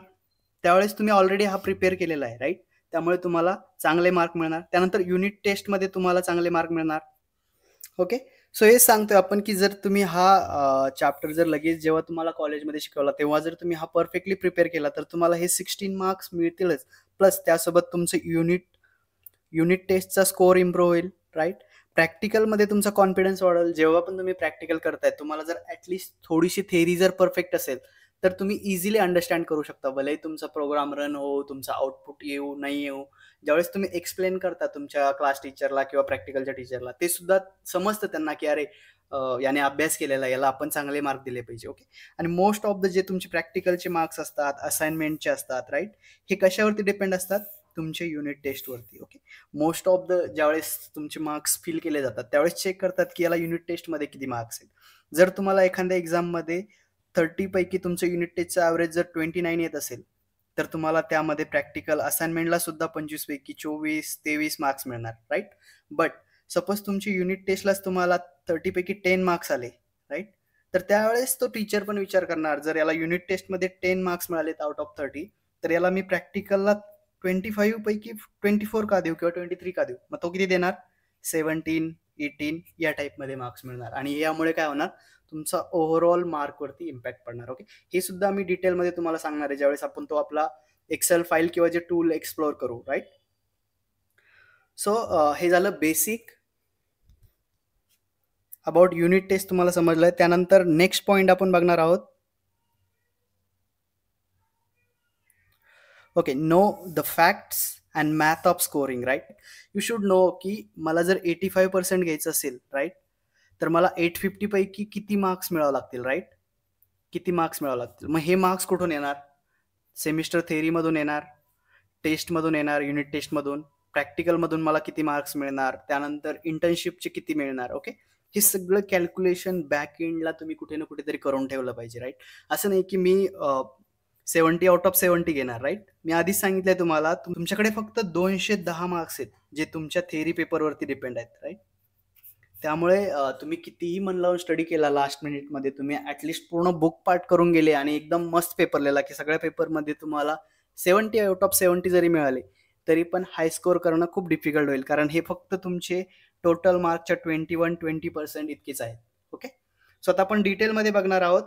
त्यावेळेस तुम्ही ऑलरेडी हा प्रिपेअर केलेला आहे, राईट. त्यामुळे तुम्हाला चांगले मार्क मिळणार. त्यानंतर युनिट टेस्टमध्ये तुम्हाला चांगले मार्क मिळणार. ओके, सो हेच सांगतोय आपण की जर तुम्ही हा चॅप्टर जर लगेच जेव्हा तुम्हाला कॉलेजमध्ये शिकवला तेव्हा जर तुम्ही हा परफेक्टली प्रिपेअर केला तर तुम्हाला हे 16 मार्क्स मिळतीलच. प्लस त्यासोबत तुमचं युनिट टेस्टचा स्कोअर इम्प्रूव्ह होईल, राईट. प्रॅक्टिकलमध्ये तुमचा कॉन्फिडन्स वाढेल. जेव्हा पण तुम्ही प्रॅक्टिकल करताय तुम्हाला जर ॲटलिस्ट थोडीशी थेरी जर परफेक्ट असेल तर तुम्ही इझिली अंडरस्टँड करू शकता. भलेही तुमचा प्रोग्राम रन हो, तुमचा आउटपुट येऊ नाही येऊ, ज्यावेळेस तुम्ही एक्सप्लेन करता तुमच्या क्लास टीचरला किंवा प्रॅक्टिकलच्या टीचरला, ते सुद्धा समजतं त्यांना की अरे याने अभ्यास केलेला, याला आपण चांगले मार्क दिले पाहिजे. ओके, आणि मोस्ट ऑफ द जे तुमचे प्रॅक्टिकलचे मार्क्स असतात, असाइनमेंटचे असतात, राईट, हे कशावरती डिपेंड असतात? तुमचे युनिट टेस्टवरती. ओके, मोस्ट ऑफ द ज्यावेळेस तुमचे मार्क्स फिल केले जातात त्यावेळेस चेक करतात की याला युनिट टेस्टमध्ये किती मार्क्स आहेत. जर तुम्हाला एखाद्या एक्झाममध्ये 30 पैकी तुमचं युनिट टेस्टचं ॲव्हरेज जर 29 येत असेल तर तुम्हाला त्यामध्ये प्रॅक्टिकल असाइनमेंटला सुद्धा 25 पैकी 24-23 मार्क्स मिळणार, राईट. बट सपोज तुमची युनिट टेस्टलाच तुम्हाला 30 पैकी 10 मार्क्स आले, राईट, तर त्यावेळेस तो टीचर पण विचार करणार जर याला युनिट टेस्टमध्ये 10 मार्क्स मिळालेत आउट ऑफ 30 तर याला मी प्रॅक्टिकलला 25 पैकी 24 का देऊ किंवा 23 का देऊ? मग तो किती देणार? 17, 18 या टाईपमध्ये मार्क्स मिळणार आणि यामुळे काय होणार? तुमचा ओव्हरऑल मार्कवरती इम्पॅक्ट पडणार. ओके, हे सुद्धा मी डिटेलमध्ये तुम्हाला सांगणार आहे ज्यावेळेस आपण तो आपला एक्सेल फाईल किंवा जे टूल एक्सप्लोर करू, राईट. सो हे झालं बेसिक अबाउट युनिट टेस्ट तुम्हाला समजलंय. त्यानंतर नेक्स्ट पॉईंट आपण बघणार आहोत. Okay, know the facts and math of scoring, right. You should know की मला जर 85% घ्यायचं असेल, राईट, तर मला 850 पैकी किती मार्क्स मिळावं लागतील, राईट, किती मार्क्स मिळावं लागतील. मग हे मार्क्स कुठून येणार? सेमिस्टर थेअरीमधून येणार, टेस्टमधून येणार, युनिट टेस्टमधून, प्रॅक्टिकलमधून मला किती मार्क्स मिळणार, त्यानंतर इंटर्नशिपचे किती मिळणार. ओके, हे सगळं कॅल्क्युलेशन बॅक एंडला तुम्ही कुठे ना कुठेतरी करून ठेवलं पाहिजे, राईट. असं नाही की मी 70 आउट ऑफ 70 घेणार, राईट. मी आधीच सांगितलंय तुम्हाला तुमच्याकडे फक्त 210 मार्क्स आहेत जे तुमच्या थेअरी पेपरवरती डिपेंड आहेत, राईट. त्यामुळे तुम्ही कितीही मन लावून स्टडी केला लास्ट मिनिटमध्ये, तुम्ही ॲटलिस्ट पूर्ण बुक पार्ट करून गेले आणि एकदम मस्त पेपर लिहिला की सगळ्या पेपरमध्ये तुम्हाला 70 आउट ऑफ 70 जरी मिळाले तरी पण हाय स्कोअर करणं खूप डिफिकल्ट होईल, कारण हे फक्त तुमचे टोटल मार्कच्या 21-20% इतकेच आहेत. ओके, सो आता आपण डिटेलमध्ये बघणार आहोत.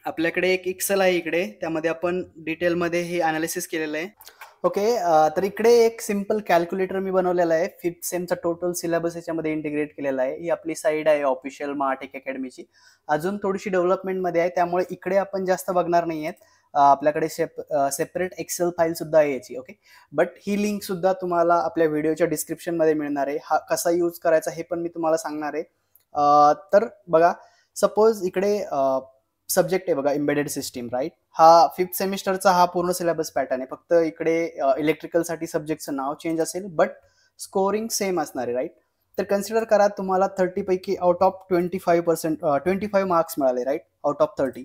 आपल्याकडे एक एक्सेल आहे इकडे, त्यामध्ये आपण डिटेलमध्ये हे अनालिसिस केलेलं आहे. ओके, तर इकडे एक सिम्पल कॅल्क्युलेटर मी बनवलेला आहे. 5th सेमचा टोटल सिलेबस याच्यामध्ये इंटिग्रेट केलेला आहे. ही आपली साईड आहे ऑफिशियल महाटेक अकॅडमीची. अजून थोडीशी डेव्हलपमेंटमध्ये आहे त्यामुळे इकडे आपण जास्त बघणार नाही आहेत. आपल्याकडे सेपरेट एक्सेल फाईल सुद्धा आहे याची. ओके, बट ही लिंक सुद्धा तुम्हाला आपल्या व्हिडिओच्या डिस्क्रिप्शनमध्ये मिळणार आहे. हा कसा यूज करायचा हे पण मी तुम्हाला सांगणार आहे. तर बघा, सपोज इकडे सब्जेक्ट आहे बघा एम्बेडेड सिस्टीम, राईट. हा 5th सेमिस्टरचा हा पूर्ण सिलेबस पॅटर्न आहे. फक्त इकडे इलेक्ट्रिकलसाठी सब्जेक्टचं नाव चेंज असेल, बट स्कोरिंग सेम असणार आहे, राईट. तर कन्सिडर करा तुम्हाला 30 पैकी आउट ऑफ 25 मार्क्स मिळाले, राईट, आउट ऑफ 30.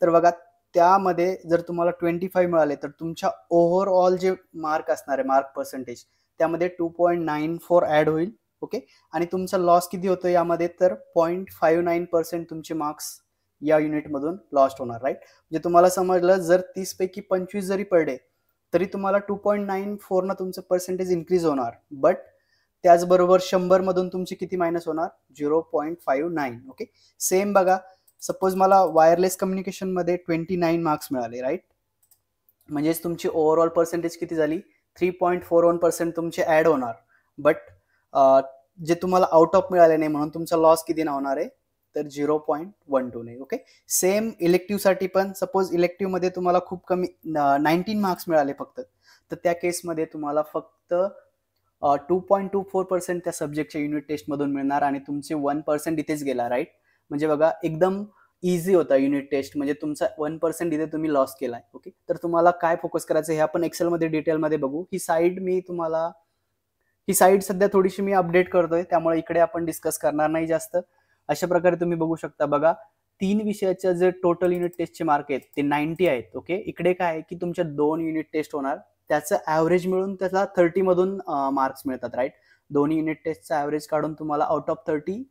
तर बघा त्यामध्ये जर तुम्हाला 25 मिळाले तर तुमच्या ओव्हरऑल जे मार्क असणार आहे, मार्क पर्सेंटेज, त्यामध्ये 2.94 ऍड होईल. ओके. आणि तुमचा लॉस किती होतो यामध्ये, तर 0.59% तुमचे मार्क्स या युनिटमधून लॉस्ट होणार, राईट. म्हणजे तुम्हाला समजलं, जर 30 पैकी 25 जरी पडले तरी तुम्हाला 2.94 न तुमचं पर्सेंटेज इन्क्रीज होणार, बट त्याचबरोबर 100 मधून तुमची किती मायनस होणार, 0.59. ओके. सेम बघा, सपोज मला वायरलेस कम्युनिकेशन मध्ये 29 मार्क्स मिळाले, राईट. म्हणजेच तुमची ओव्हरऑल पर्सेंटेज किती झाली, 3.41% तुमचे ऍड होणार, बट जे तुम्हाला आउट ऑफ मिळाले नाही म्हणून तुमचा लॉस किती ना होणार आहे, तर 0.12 नाही. ओके. सेम इलेक्टिव्ह साठी पण, सपोज इलेक्टिव्ह मध्ये तुम्हाला खूप कमी 19 मार्क्स मिळाले फक्त, तर त्या केसमध्ये तुम्हाला फक्त 2.24% त्या सब्जेक्टच्या युनिट टेस्ट मधून मिळणार आणि तुमचे 1% इथेच गेला, राईट. म्हणजे बघा एकदम इझी होता युनिट टेस्ट, म्हणजे तुमचा 1% इथे तुम्ही लॉस केलाय. ओके. तर तुम्हाला काय फोकस करायचं हे आपण एक्सेलमध्ये डिटेलमध्ये बघू. ही साईड सध्या थोडीशी मी अपडेट करतोय, त्यामुळे इकडे आपण डिस्कस करणार नाही जास्त. अशा प्रकारे तुम्ही बघू शकता. बघा 3 विषयाच्या जे टोटल युनिट टेस्टचे मार्क आहेत ते 90 आहेत. ओके. इकडे काय आहे की तुमच्या 2 युनिट टेस्ट होणार, त्याचं ऍव्हरेज मिळून त्याला 30 मधून मार्क्स मिळतात, राईट. दोन्ही युनिट टेस्टचा ऍव्हरेज काढून तुम्हाला आउट ऑफ 30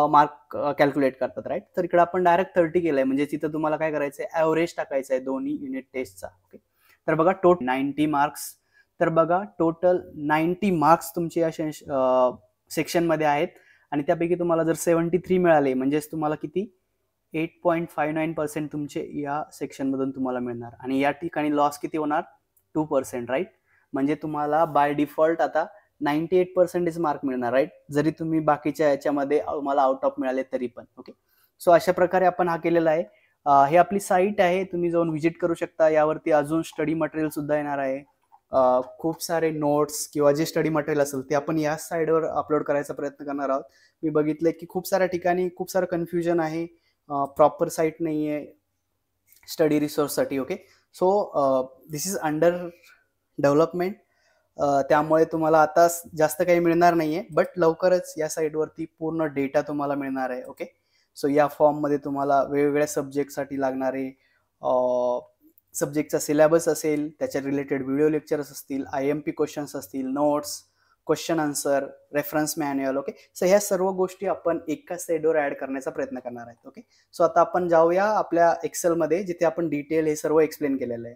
मार्क कॅल्क्युलेट करतात, राईट. तर इकडे आपण डायरेक्ट 30 केलंय, म्हणजे तिथं तुम्हाला काय करायचंय, ऍव्हरेज टाकायचं आहे दोन्ही युनिट टेस्टचा. ओके. तर बघा टोटल 90 मार्क्स. तर बघा टोटल 90 मार्क्स तुमचे या सेक्शन मध्ये आहेत आणि त्यापैकी तुम्हाला जर 73 मिळाले म्हणजेच तुम्हाला किती, 8.59% तुमचे या सेक्शन मधून तुम्हाला मिळणार आणि या ठिकाणी लॉस किती होणार, 2%, राईट. म्हणजे तुम्हाला बाय डिफॉल्ट आता 98% मार्क मिळणार, राईट, जरी तुम्ही बाकीच्या याच्यामध्ये मला आउट ऑफ मिळाले तरी पण. ओके. सो अशा प्रकारे आपण हा केलेला आहे. हे आपली साईट आहे, तुम्ही जाऊन व्हिजिट करू शकता. यावरती अजून स्टडी मटेरियल सुद्धा येणार आहे. खूप सारे नोट्स किंवा जे स्टडी मटेरियल असेल ते आपण या साईडवर अपलोड करायचा प्रयत्न करणार आहोत. मी बघितलंय की खूप साऱ्या ठिकाणी खूप सारं कन्फ्युजन आहे, प्रॉपर साईट नाही आहे स्टडी रिसोर्ससाठी. Okay. So this is under development, त्यामुळे तुम्हाला आता जास्त काही मिळणार नाहीये, बट लवकरच या साईटवरती पूर्ण डेटा तुम्हाला मिळणार आहे. ओके. सो या फॉर्ममध्ये तुम्हाला वेगवेगळ्या सब्जेक्टसाठी लागणारे सब्जेक्टचा सिलेबस असेल, त्याच्या रिलेटेड व्हिडिओ लेक्चर्स असतील, IMP क्वेश्चन्स असतील, notes, question answer, reference manual. Okay. So ह्या सर्व गोष्टी आपण एका साईडवर ऍड करण्याचा प्रयत्न करणार आहेत. ओके. सो आता आपण जाऊया आपल्या एक्सेलमध्ये, जिथे आपण डिटेल हे सर्व एक्सप्लेन केलेलं आहे.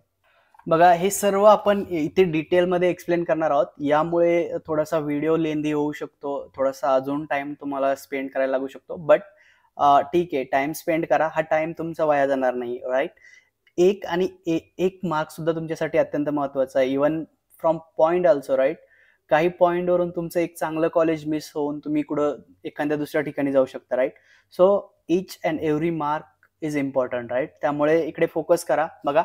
बघा हे सर्व आपण इथे डिटेलमध्ये एक्सप्लेन करणार आहोत, यामुळे थोडासा व्हिडिओ लेंदी होऊ शकतो, थोडासा अजून टाइम तुम्हाला स्पेंड करायला लागू शकतो, बट ठीक आहे, टाइम स्पेंड करा, हा टाइम तुमचा वाया जाणार नाही, राईट. एक मार्क सुद्धा तुमच्यासाठी अत्यंत महत्वाचा आहे, even from point also, right. काही पॉइंटवरून तुमचं एक चांगलं कॉलेज मिस होऊन तुम्ही कुठं एखाद्या दुसऱ्या ठिकाणी जाऊ शकता, right. So each and every mark is important, right. त्यामुळे इकडे फोकस करा. बघा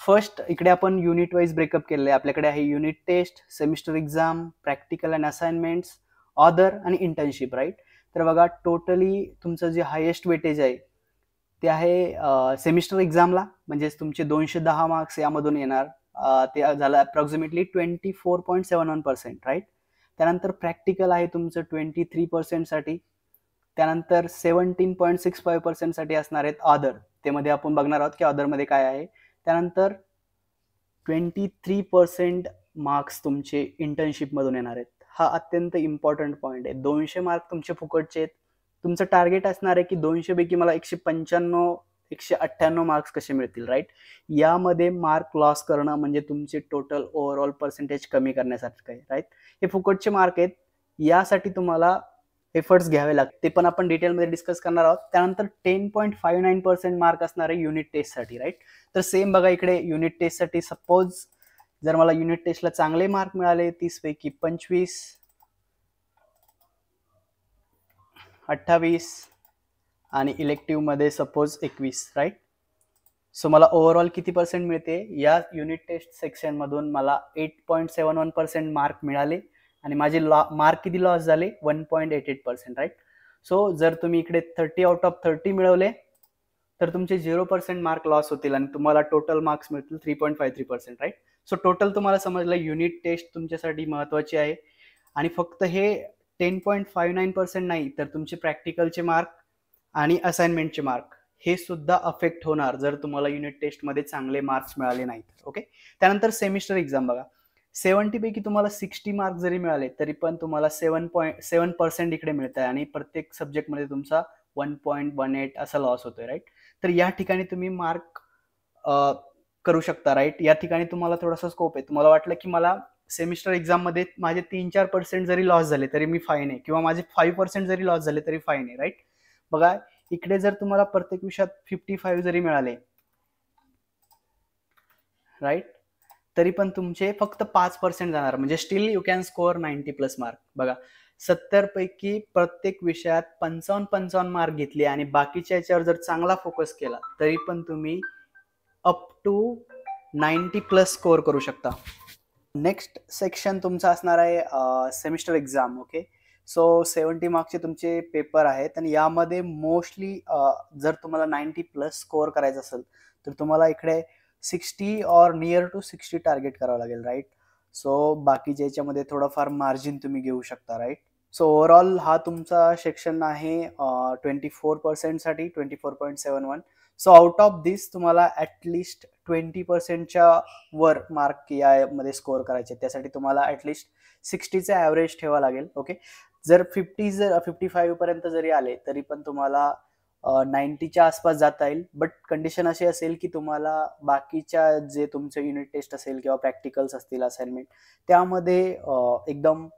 फर्स्ट इकडे आपण युनिट वाईज ब्रेकअप केलेलं आहे. आपल्याकडे आहे unit test, semester exam, practical and assignments, other आणि इंटर्नशिप, राईट. तर बघा टोटली तुमचं जे हायेस्ट वेटेज आहे ते आहे सेमिस्टर एक्झामला, म्हणजेच तुमचे 210 मार्क्स यामधून येणार, ते झालं अप्रॉक्सिमेटली 24.71%, राईट. त्यानंतर प्रॅक्टिकल आहे तुमचं 23% साठी, त्यानंतर 17.65% साठी असणार आहेत ऑदर, ते मध्ये आपण बघणार आहोत की ऑदर मध्ये काय आहे. त्यानंतर 23% मार्क्स तुमचे इंटर्नशिप मधून येणार आहेत. हा अत्यंत इम्पॉर्टंट पॉइंट आहे. 200 मार्क तुमचे फुकटचे आहेत. तुमचं टार्गेट असणार आहे की 200 पैकी मला 195 198 मार्क्स कसे मिळतील, राईट. यामध्ये मार्क लॉस करणं म्हणजे तुमचे टोटल ओव्हरऑल पर्सेंटेज कमी करण्यासारखं आहे, राईट. हे फुकटचे मार्क आहेत, यासाठी तुम्हाला एफर्ट्स घ्यावे लागते, ते पण आपण डिटेलमध्ये डिस्कस करणार आहोत. त्यानंतर 10.59% मार्क असणार आहे युनिट टेस्टसाठी, राईट. तर सेम बघा इकडे युनिट टेस्टसाठी सपोज जर मला युनिट टेस्टला चांगले मार्क मिळाले, 30 पैकी 25, 28 आणि इलेक्टिव्ह मध्ये सपोज 21, राईट. सो मला ओव्हरऑल किती पर्सेंट मिळते, या युनिट टेस्ट सेक्शन मधून मला 8.71% मार्क मिळाले आणि माझे मार्क किती लॉस झाले, 1.88%, राईट. सो जर तुम्ही इकडे 30 आउट ऑफ 30 मिळवले तर तुमचे 0% मार्क लॉस होतील आणि तुम्हाला टोटल मार्क्स मिळतील 3.53%, राईट? सो टोटल तुम्हाला समजलं युनिट टेस्ट तुमच्यासाठी महत्त्वाची आहे आणि फक्त हे 10.59% नाही, तर तुमचे प्रॅक्टिकलचे मार्क आणि असाइनमेंटचे मार्क हे सुद्धा अफेक्ट होणार जर तुम्हाला युनिट टेस्टमध्ये चांगले मार्क्स मिळाले नाहीत. ओके. त्यानंतर सेमिस्टर एक्झाम बघा. 70 पैकी तुम्हाला 60 मार्क जरी मिळाले तरी पण तुम्हाला 7.7% इकडे मिळत आहे आणि प्रत्येक सब्जेक्टमध्ये तुमचा 1.18 असा लॉस होतोय, राईट? तर या ठिकाणी तुम्ही मार्क करू शकता, राईट? या ठिकाणी तुम्हाला थोडासा स्कोप आहे. तुम्हाला वाटलं की मला सेमिस्टर एक्झाममध्ये माझे 3-4% जरी लॉस झाले तरी मी फाईन आहे, किंवा माझे 5% जरी लॉस झाले तरी फाईन आहे, राईट? बघा, इकडे जर तुम्हाला प्रत्येक विषयात 55 जरी मिळाले, राईट, तरी पण तुमचे फक्त 5% जाणार, म्हणजे still you can score 90+ mark. बघा, 70 पैकी प्रत्येक विषयात 55 मार्क घेतले आणि बाकीच्या याच्यावर जर चांगला फोकस केला तरी पण तुम्ही अप टू 90+ स्कोअर करू शकता. नेक्स्ट सेक्शन तुमचा असणार आहे सेमिस्टर एक्झाम. ओके. सो 70 मार्क्सचे तुमचे पेपर आहेत आणि यामध्ये मोस्टली जर तुम्हाला 90+ स्कोअर करायचं असेल तर तुम्हाला इकडे 60 ऑर नियर टू 60 टार्गेट करावं लागेल, राईट? सो बाकीच्या याच्यामध्ये थोडंफार मार्जिन तुम्ही घेऊ शकता, राईट? सो ओव्हरऑल हा तुमचा सेक्शन आहे 24% साठी 24.71. सो आउट ऑफ दिस तुम्हाला ॲटलिस्ट 20%च्या वर मार्क यामध्ये स्कोअर करायचे. त्यासाठी तुम्हाला ॲटलिस्ट 60चा ॲव्हरेज ठेवा लागेल. ओके. जर 55 पर्यंत जरी आले तरी पण तुम्हाला 90च्या आसपास जाता येईल. बट कंडिशन अशी असेल की तुम्हाला बाकीच्या जे तुमचं युनिट टेस्ट असेल किंवा प्रॅक्टिकल्स असतील, असाइनमेंट, त्यामध्ये एकदम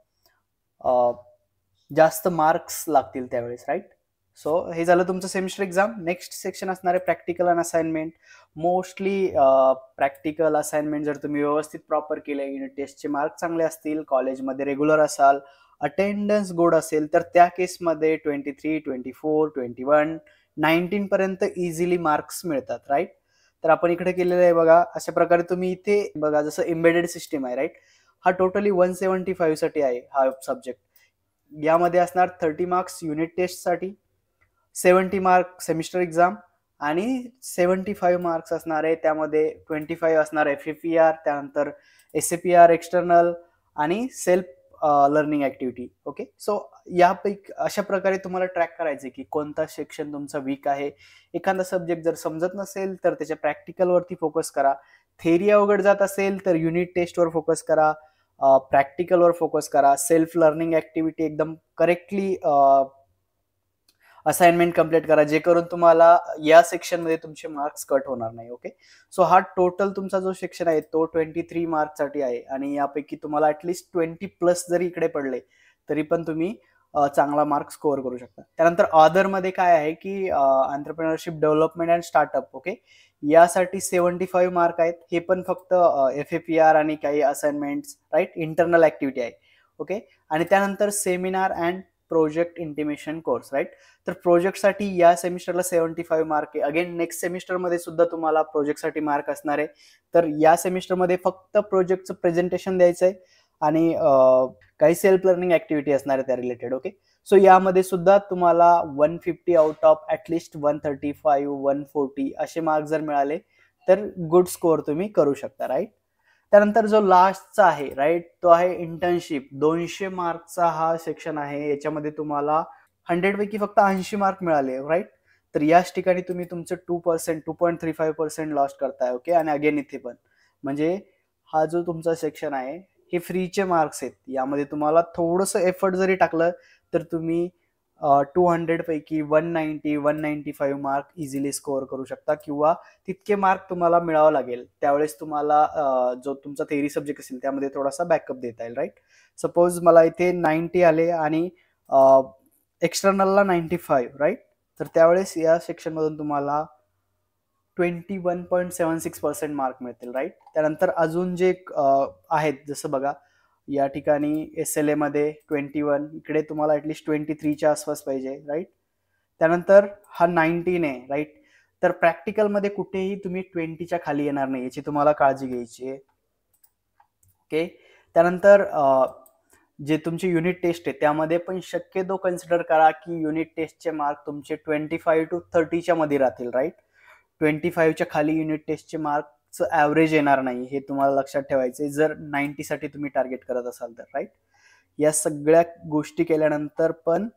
जास्त मार्क्स लागतील त्यावेळेस, राईट? सो हे झालं तुमचं सेमिस्टर एक्झाम. नेक्स्ट सेक्शन असणार आहे प्रॅक्टिकल आणि असाइनमेंट. मोस्टली प्रॅक्टिकल असाइनमेंट जर तुम्ही व्यवस्थित प्रॉपर केले, युनिट टेस्टचे मार्क चांगले असतील, कॉलेजमध्ये रेग्युलर असाल, अटेंडन्स गुड असेल, तर त्या केसमध्ये 23, 24, 21, 19 पर्यंत इझिली मार्क्स मिळतात, राईट? तर आपण इकडे केलेलं आहे बघा, अशा प्रकारे तुम्ही इथे बघा, जसं एम्बेडेड सिस्टीम आहे, राईट? हा टोटली 175 साठी आहे हा सब्जेक्ट. यामध्ये असणार 30 मार्क्स युनिट टेस्टसाठी, 70 मार्क सेमिस्टर एक्झाम आणि 75 मार्क्स असणार आहे. त्यामध्ये 25 असणार FAPR, त्यानंतर SAPR एक्सटर्नल आणि self learning activity. Okay. So यापैकी अशा प्रकारे तुम्हाला ट्रॅक करायचे की कोणता सेक्शन तुमचा वीक आहे. एखादा सब्जेक्ट जर समजत नसेल तर त्याच्या प्रॅक्टिकलवरती फोकस करा. थेरी अवघड जात असेल तर युनिट टेस्टवर फोकस करा, प्रॅक्टिकलवर फोकस करा, सेल्फ लर्निंग ऍक्टिव्हिटी एकदम करेक्टली असाइनमेंट कम्प्लीट करा, जे करून तुम्हाला या सेक्शनमध्ये तुमचे मार्क्स कट होणार नाही. ओके. सो हा टोटल तुमचा जो सेक्शन आहे तो 23 मार्क्ससाठी आहे आणि यापैकी तुम्हाला ॲटलिस्ट 20+ जरी इकडे पडले तरी पण तुम्ही चांगला मार्क स्कोअर करू शकता. त्यानंतर अदरमध्ये काय आहे की entrepreneurship development and startup. Okay. यासाठी 75 मार्क आहेत. हे पण फक्त FAPR आणि काही असाइनमेंट्स, राईट, इंटरनल ऍक्टिव्हिटी आहे. ओके. आणि त्यानंतर seminar and project intimation course, right? तर प्रोजेक्टसाठी या सेमिस्टरला 75 मार्क आहे. अगेन नेक्स्ट सेमिस्टरमध्ये सुद्धा तुम्हाला प्रोजेक्टसाठी मार्क असणार आहे. तर या सेमिस्टरमध्ये फक्त प्रोजेक्टचं प्रेझेंटेशन द्यायचं आहे आणि काही सेल्फ लर्निंग ऍक्टिव्हिटी असणार आहे त्या रिलेटेड. ओके. सो यामध्ये सुद्धा तुम्हाला 150 आउट ऑफ ॲटलिस्ट 135, 140 असे मार्क जर मिळाले तर गुड स्कोअर तुम्ही करू शकता, राईट? त्यानंतर जो लास्टचा आहे, राईट, तो आहे इंटर्नशिप. 200 मार्कचा हा सेक्शन आहे. याच्यामध्ये तुम्हाला 100 पैकी फक्त 80 मार्क मिळाले, राईट? तर याच ठिकाणी तुम्ही तुमचं 2%, 2.35% लॉस करताय. ओके. आणि अगेन इथे पण म्हणजे हा जो तुमचा सेक्शन आहे हे फ्रीचे मार्क्स आहेत. यामध्ये तुम्हाला थोडंसं एफर्ट जरी टाकलं तर तुम्ही 200 पैकी 190, 195 मार्क इझिली स्कोअर करू शकता, किंवा तितके मार्क तुम्हाला मिळावं लागेल. त्यावेळेस तुम्हाला जो तुमचा थेरी सब्जेक्ट असेल त्यामध्ये थोडासा बॅकअप देता येईल, राईट? सपोज मला इथे 90 आले आणि एक्सटर्नलला 95, राईट? तर त्यावेळेस या सेक्शनमधून तुम्हाला 21.76% मार्क मिळतील, राईट? त्यानंतर अजून जे आहेत, जसं बघा या ठिकाणी SLA मध्ये 21, इकडे तुम्हाला ॲटलिस्ट 23च्या आसपास पाहिजे, राईट? त्यानंतर हा 19 आहे, राईट? तर प्रॅक्टिकलमध्ये कुठेही तुम्ही 20च्या खाली येणार नाही, याची तुम्हाला काळजी घ्यायची आहे. ओके. त्यानंतर जे तुमची युनिट टेस्ट आहे त्यामध्ये पण शक्यतो कन्सिडर करा की युनिट टेस्टचे मार्क तुमचे 25 to 30च्या मध्ये राहतील, राईट? 25च्या खाली युनिट टेस्टचे मार्क्सचं ॲव्हरेज येणार नाही, हे तुम्हाला लक्षात ठेवायचं आहे जर 90 साठी तुम्ही टार्गेट करत असाल तर, राईट. या सगळ्या गोष्टी केल्यानंतर पण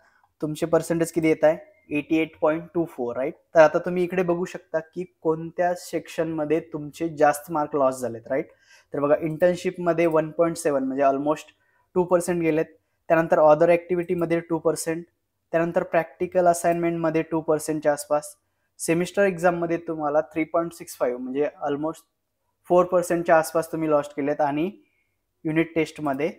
तुमचे पर्सेंटेज किती येत आहे? 88.24, राईट. तर आता तुम्ही इकडे बघू शकता की कोणत्या सेक्शनमध्ये तुमचे जास्त मार्क लॉस झालेत, राईट. तर बघा, इंटर्नशिपमध्ये 1.7 म्हणजे ऑलमोस्ट 2% गेलेत. त्यानंतर अदर ॲक्टिव्हिटीमध्ये 2%, त्यानंतर प्रॅक्टिकल असाइनमेंटमध्ये 2%च्या आसपास, सेमिस्टर एक्झाममध्ये तुम्हाला 3.65 म्हणजे ऑलमोस्ट 4%च्या आसपास तुम्ही लॉस्ट केलेत, आणि युनिट टेस्टमध्ये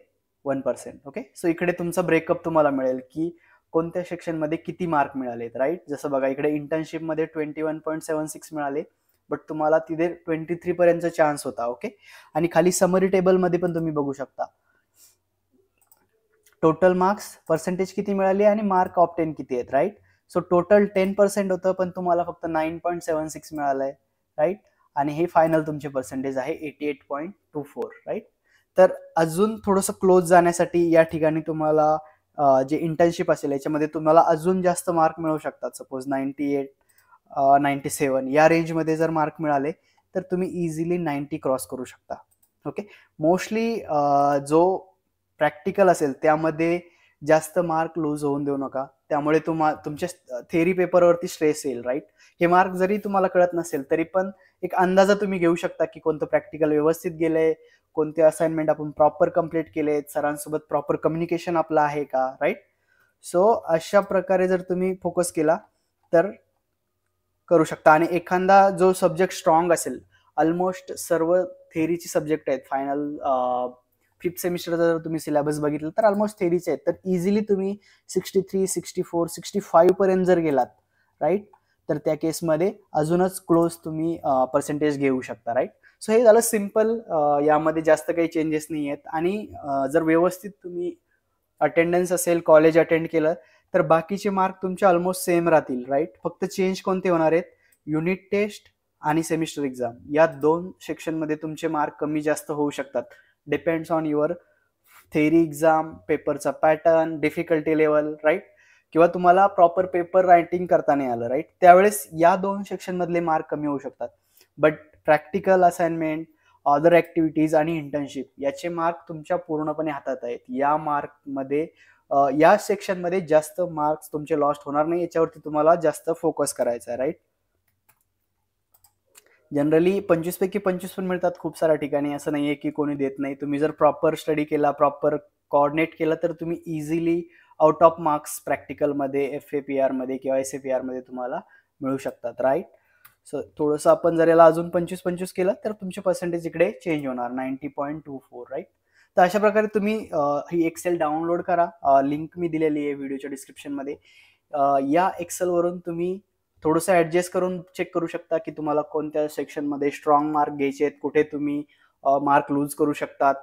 1%. ओके, सो इकडे तुमचा ब्रेकअप तुम्हाला मिळेल की कोणत्या सेक्शनमध्ये किती मार्क मिळालेत, राईट. जसं बघा, इकडे इंटर्नशिपमध्ये 21.76 मिळाले, बट तुम्हाला तिथे 23 पर्यंतचा चान्स होता. ओके, आणि खाली समरी टेबलमध्ये पण तुम्ही बघू शकता टोटल मार्क्स पर्सेंटेज किती मिळाले आणि मार्क ऑब्टेन किती आहेत, राईट. सो टोटल 10% होतं, पण तुम्हाला फक्त 9.76 मिळालंय, राईट. आणि हे फायनल तुमचे पर्सेंटेज आहे 88.24, राईट. तर अजून थोडंसं क्लोज जाण्यासाठी या ठिकाणी तुम्हाला जे इंटर्नशिप असेल याच्यामध्ये तुम्हाला अजून जास्त मार्क मिळू शकतात. सपोज 98, 97 या रेंजमध्ये जर मार्क मिळाले तर तुम्ही इझिली 90 क्रॉस करू शकता. ओके, मोस्टली जो प्रॅक्टिकल असेल त्यामध्ये जास्त मार्क लूज होऊन देऊ नका, त्यामुळे तुमच्या थेअरी पेपरवरती स्ट्रेस येईल, राईट. हे मार्क जरी तुम्हाला कळत नसेल तरी पण एक अंदाजा तुम्ही घेऊ शकता की कोणतं प्रॅक्टिकल व्यवस्थित गेलंय, कोणते असाइनमेंट आपण प्रॉपर कम्प्लीट केलेत, सरांसोबत प्रॉपर कम्युनिकेशन आपलं आहे का, राईट. सो अशा प्रकारे जर तुम्ही फोकस केला तर करू शकता. आणि एखादा जो सब्जेक्ट स्ट्रॉंग असेल, ऑलमोस्ट सर्व थेअरीचे सब्जेक्ट आहेत फायनल 5th सेमिस्टरचा जर तुम्ही सिलेबस बघितलं तर ऑलमोस्ट थेअरीचे आहेत, तर इझिली तुम्ही 63, 64, 65 पर्यंत जर गेलात, राईट, तर त्या केसमध्ये अजूनच क्लोज तुम्ही पर्सेंटेज घेऊ शकता, राईट. सो हे झालं सिम्पल, यामध्ये जास्त काही चेंजेस नाही आहेत. आणि जर व्यवस्थित तुम्ही अटेंडन्स असेल, कॉलेज अटेंड केलं तर बाकीचे मार्क तुमचे ऑलमोस्ट सेम राहतील, राईट. फक्त चेंज कोणते होणार आहेत? युनिट टेस्ट आणि सेमिस्टर एक्झाम या 2 सेक्शनमध्ये तुमचे मार्क कमी जास्त होऊ शकतात. Depends on your theory exam, पेपरचा पॅटर्न, डिफिकल्टी लेवल, राईट. किंवा तुम्हाला प्रॉपर पेपर रायटिंग करता नाही आलं, राईट, त्यावेळेस या 2 सेक्शनमधले मार्क कमी होऊ शकतात. But practical assignment, other activities आणि इंटर्नशिप याचे मार्क तुमच्या पूर्णपणे हातात आहेत. या मार्कमध्ये या सेक्शनमध्ये जास्त मार्क्स तुमचे लॉस्ट होणार नाही, याच्यावरती तुम्हाला जास्त फोकस करायचा आहे, राईट. जनरली 25 पैकी 25 पण मिळतात खूप साऱ्या ठिकाणी, असं नाहीये की कोणी देत नाही. तुम्ही जर प्रॉपर स्टडी केला, प्रॉपर कोऑर्डिनेट केलं तर तुम्ही इझिली आउट ऑफ मार्क्स प्रॅक्टिकलमध्ये, FAPR मध्ये किंवा SAPR मध्ये तुम्हाला मिळू शकतात, राईट. सो थोडंसं आपण जर याला अजून 25-25 केलं तर तुमचे पर्सेंटेज इकडे चेंज होणार 90.24, राईट. तर अशा प्रकारे तुम्ही ही एक्सेल डाउनलोड करा, लिंक मी दिलेली आहे व्हिडिओच्या डिस्क्रिप्शनमध्ये. या एक्सेलवरून तुम्ही थोडंसं ॲडजस्ट करून चेक करू शकता की तुम्हाला कोणत्या सेक्शनमध्ये स्ट्रॉंग मार्क घ्यायचे आहेत, कुठे तुम्ही मार्क लूज करू शकतात,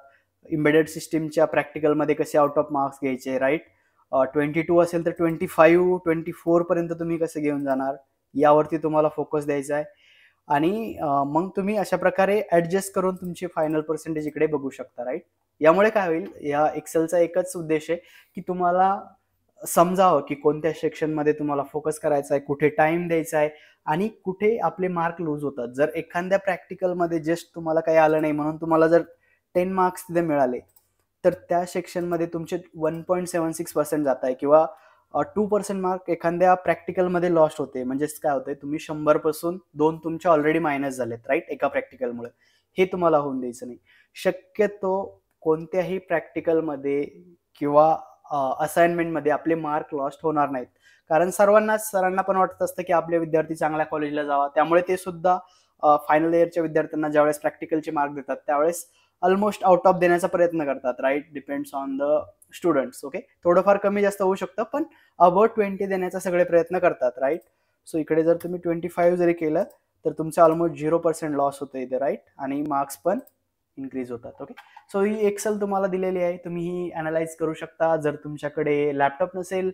एम्बेडेड सिस्टीमच्या प्रॅक्टिकलमध्ये कसे आउट ऑफ मार्क्स घ्यायचे, राईट. 22 असेल तर 25, 24 पर्यंत तुम्ही कसे घेऊन जाणार, यावरती तुम्हाला फोकस द्यायचा आहे. आणि मग तुम्ही अशा प्रकारे ॲडजस्ट करून तुमचे फायनल पर्सेंटेज इकडे बघू शकता, राईट. यामुळे काय होईल, या एक्सेलचा एकच उद्देश आहे की तुम्हाला समजावं की कोणत्या सेक्शनमध्ये तुम्हाला फोकस करायचा आहे, कुठे टाइम द्यायचा आहे आणि कुठे आपले मार्क लूज होतात. जर एखाद्या प्रॅक्टिकलमध्ये जस्ट तुम्हाला काही आलं नाही म्हणून तुम्हाला जर 10 मार्क्स तिथे मिळाले तर त्या सेक्शनमध्ये तुमचे 1.76% जात आहे, किंवा 2% मार्क एखाद्या प्रॅक्टिकलमध्ये लॉस्ट होते. म्हणजेच काय होतंय, तुम्ही 100 पासून 2 तुमचे ऑलरेडी मायनस झालेत, राईट, एका प्रॅक्टिकलमुळे. हे तुम्हाला होऊन द्यायचं नाही. शक्यतो कोणत्याही प्रॅक्टिकलमध्ये किंवा असाइनमेंटमध्ये आपले मार्क लॉस्ट होणार नाहीत, कारण सरांना पण वाटत असतं की आपले विद्यार्थी चांगल्या कॉलेजला जावा, त्यामुळे ते सुद्धा फायनल इयरच्या विद्यार्थ्यांना ज्यावेळेस प्रॅक्टिकलचे मार्क देतात त्यावेळेस ऑलमोस्ट आउट ऑफ देण्याचा प्रयत्न करतात, right. Depends on the students. Okay, थोडंफार कमी जास्त होऊ शकतं, पण अबाउट 20 देण्याचा सगळे प्रयत्न करतात, राईट. सो इकडे जर तुम्ही 25 जरी केलं तर तुमचं ऑलमोस्ट 0% लॉस होतं इथे, राईट, आणि मार्क्स पण इन्क्रीज होतात. ओके, सो ही एक्सेल तुम्हाला दिलेली आहे, तुम्ही ही अनालाइज करू शकता. जर तुमच्याकडे लॅपटॉप नसेल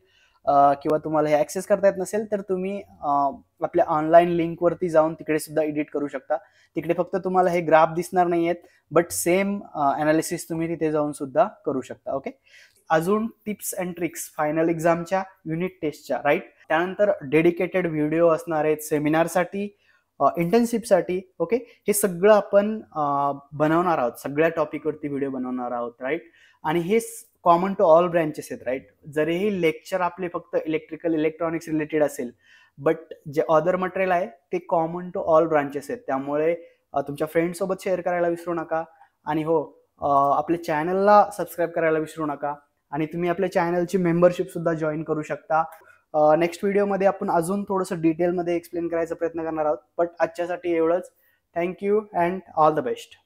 किंवा तुम्हाला हे ॲक्सेस करता येत नसेल तर तुम्ही आपल्या ऑनलाईन लिंकवरती जाऊन तिकडे सुद्धा एडिट करू शकता. तिकडे फक्त तुम्हाला हे ग्राफ दिसणार नाही आहेत, बट सेम अनालिसिस तुम्ही तिथे जाऊन सुद्धा करू शकता. ओके, अजून टिप्स अँड ट्रिक्स फायनल एक्झामच्या, युनिट टेस्टच्या, राईट. त्यानंतर डेडिकेटेड व्हिडिओ असणार आहेत सेमिनारसाठी, इंटर्नशिपसाठी. ओके, हे सगळं आपण बनवणार आहोत, सगळ्या टॉपिकवरती व्हिडिओ बनवणार आहोत, राईट. आणि हे कॉमन टू ऑल ब्रँचेस आहेत, राईट. जरीही लेक्चर आपले फक्त इलेक्ट्रिकल इलेक्ट्रॉनिक्स रिलेटेड असेल, बट जे अदर मटेरियल आहे ते कॉमन टू ऑल ब्रांचेस आहेत. त्यामुळे तुमच्या फ्रेंड्ससोबत शेअर करायला विसरू नका. आणि हो, आपल्या चॅनलला सबस्क्राईब करायला विसरू नका. आणि तुम्ही आपल्या चॅनलची मेंबरशिप सुद्धा जॉईन करू शकता. नेक्स्ट व्हिडिओमध्ये आपण अजून थोडंसं डिटेलमध्ये एक्सप्लेन करायचा प्रयत्न करणार आहोत. बट आजच्यासाठी एवढंच. Thank you and all the best.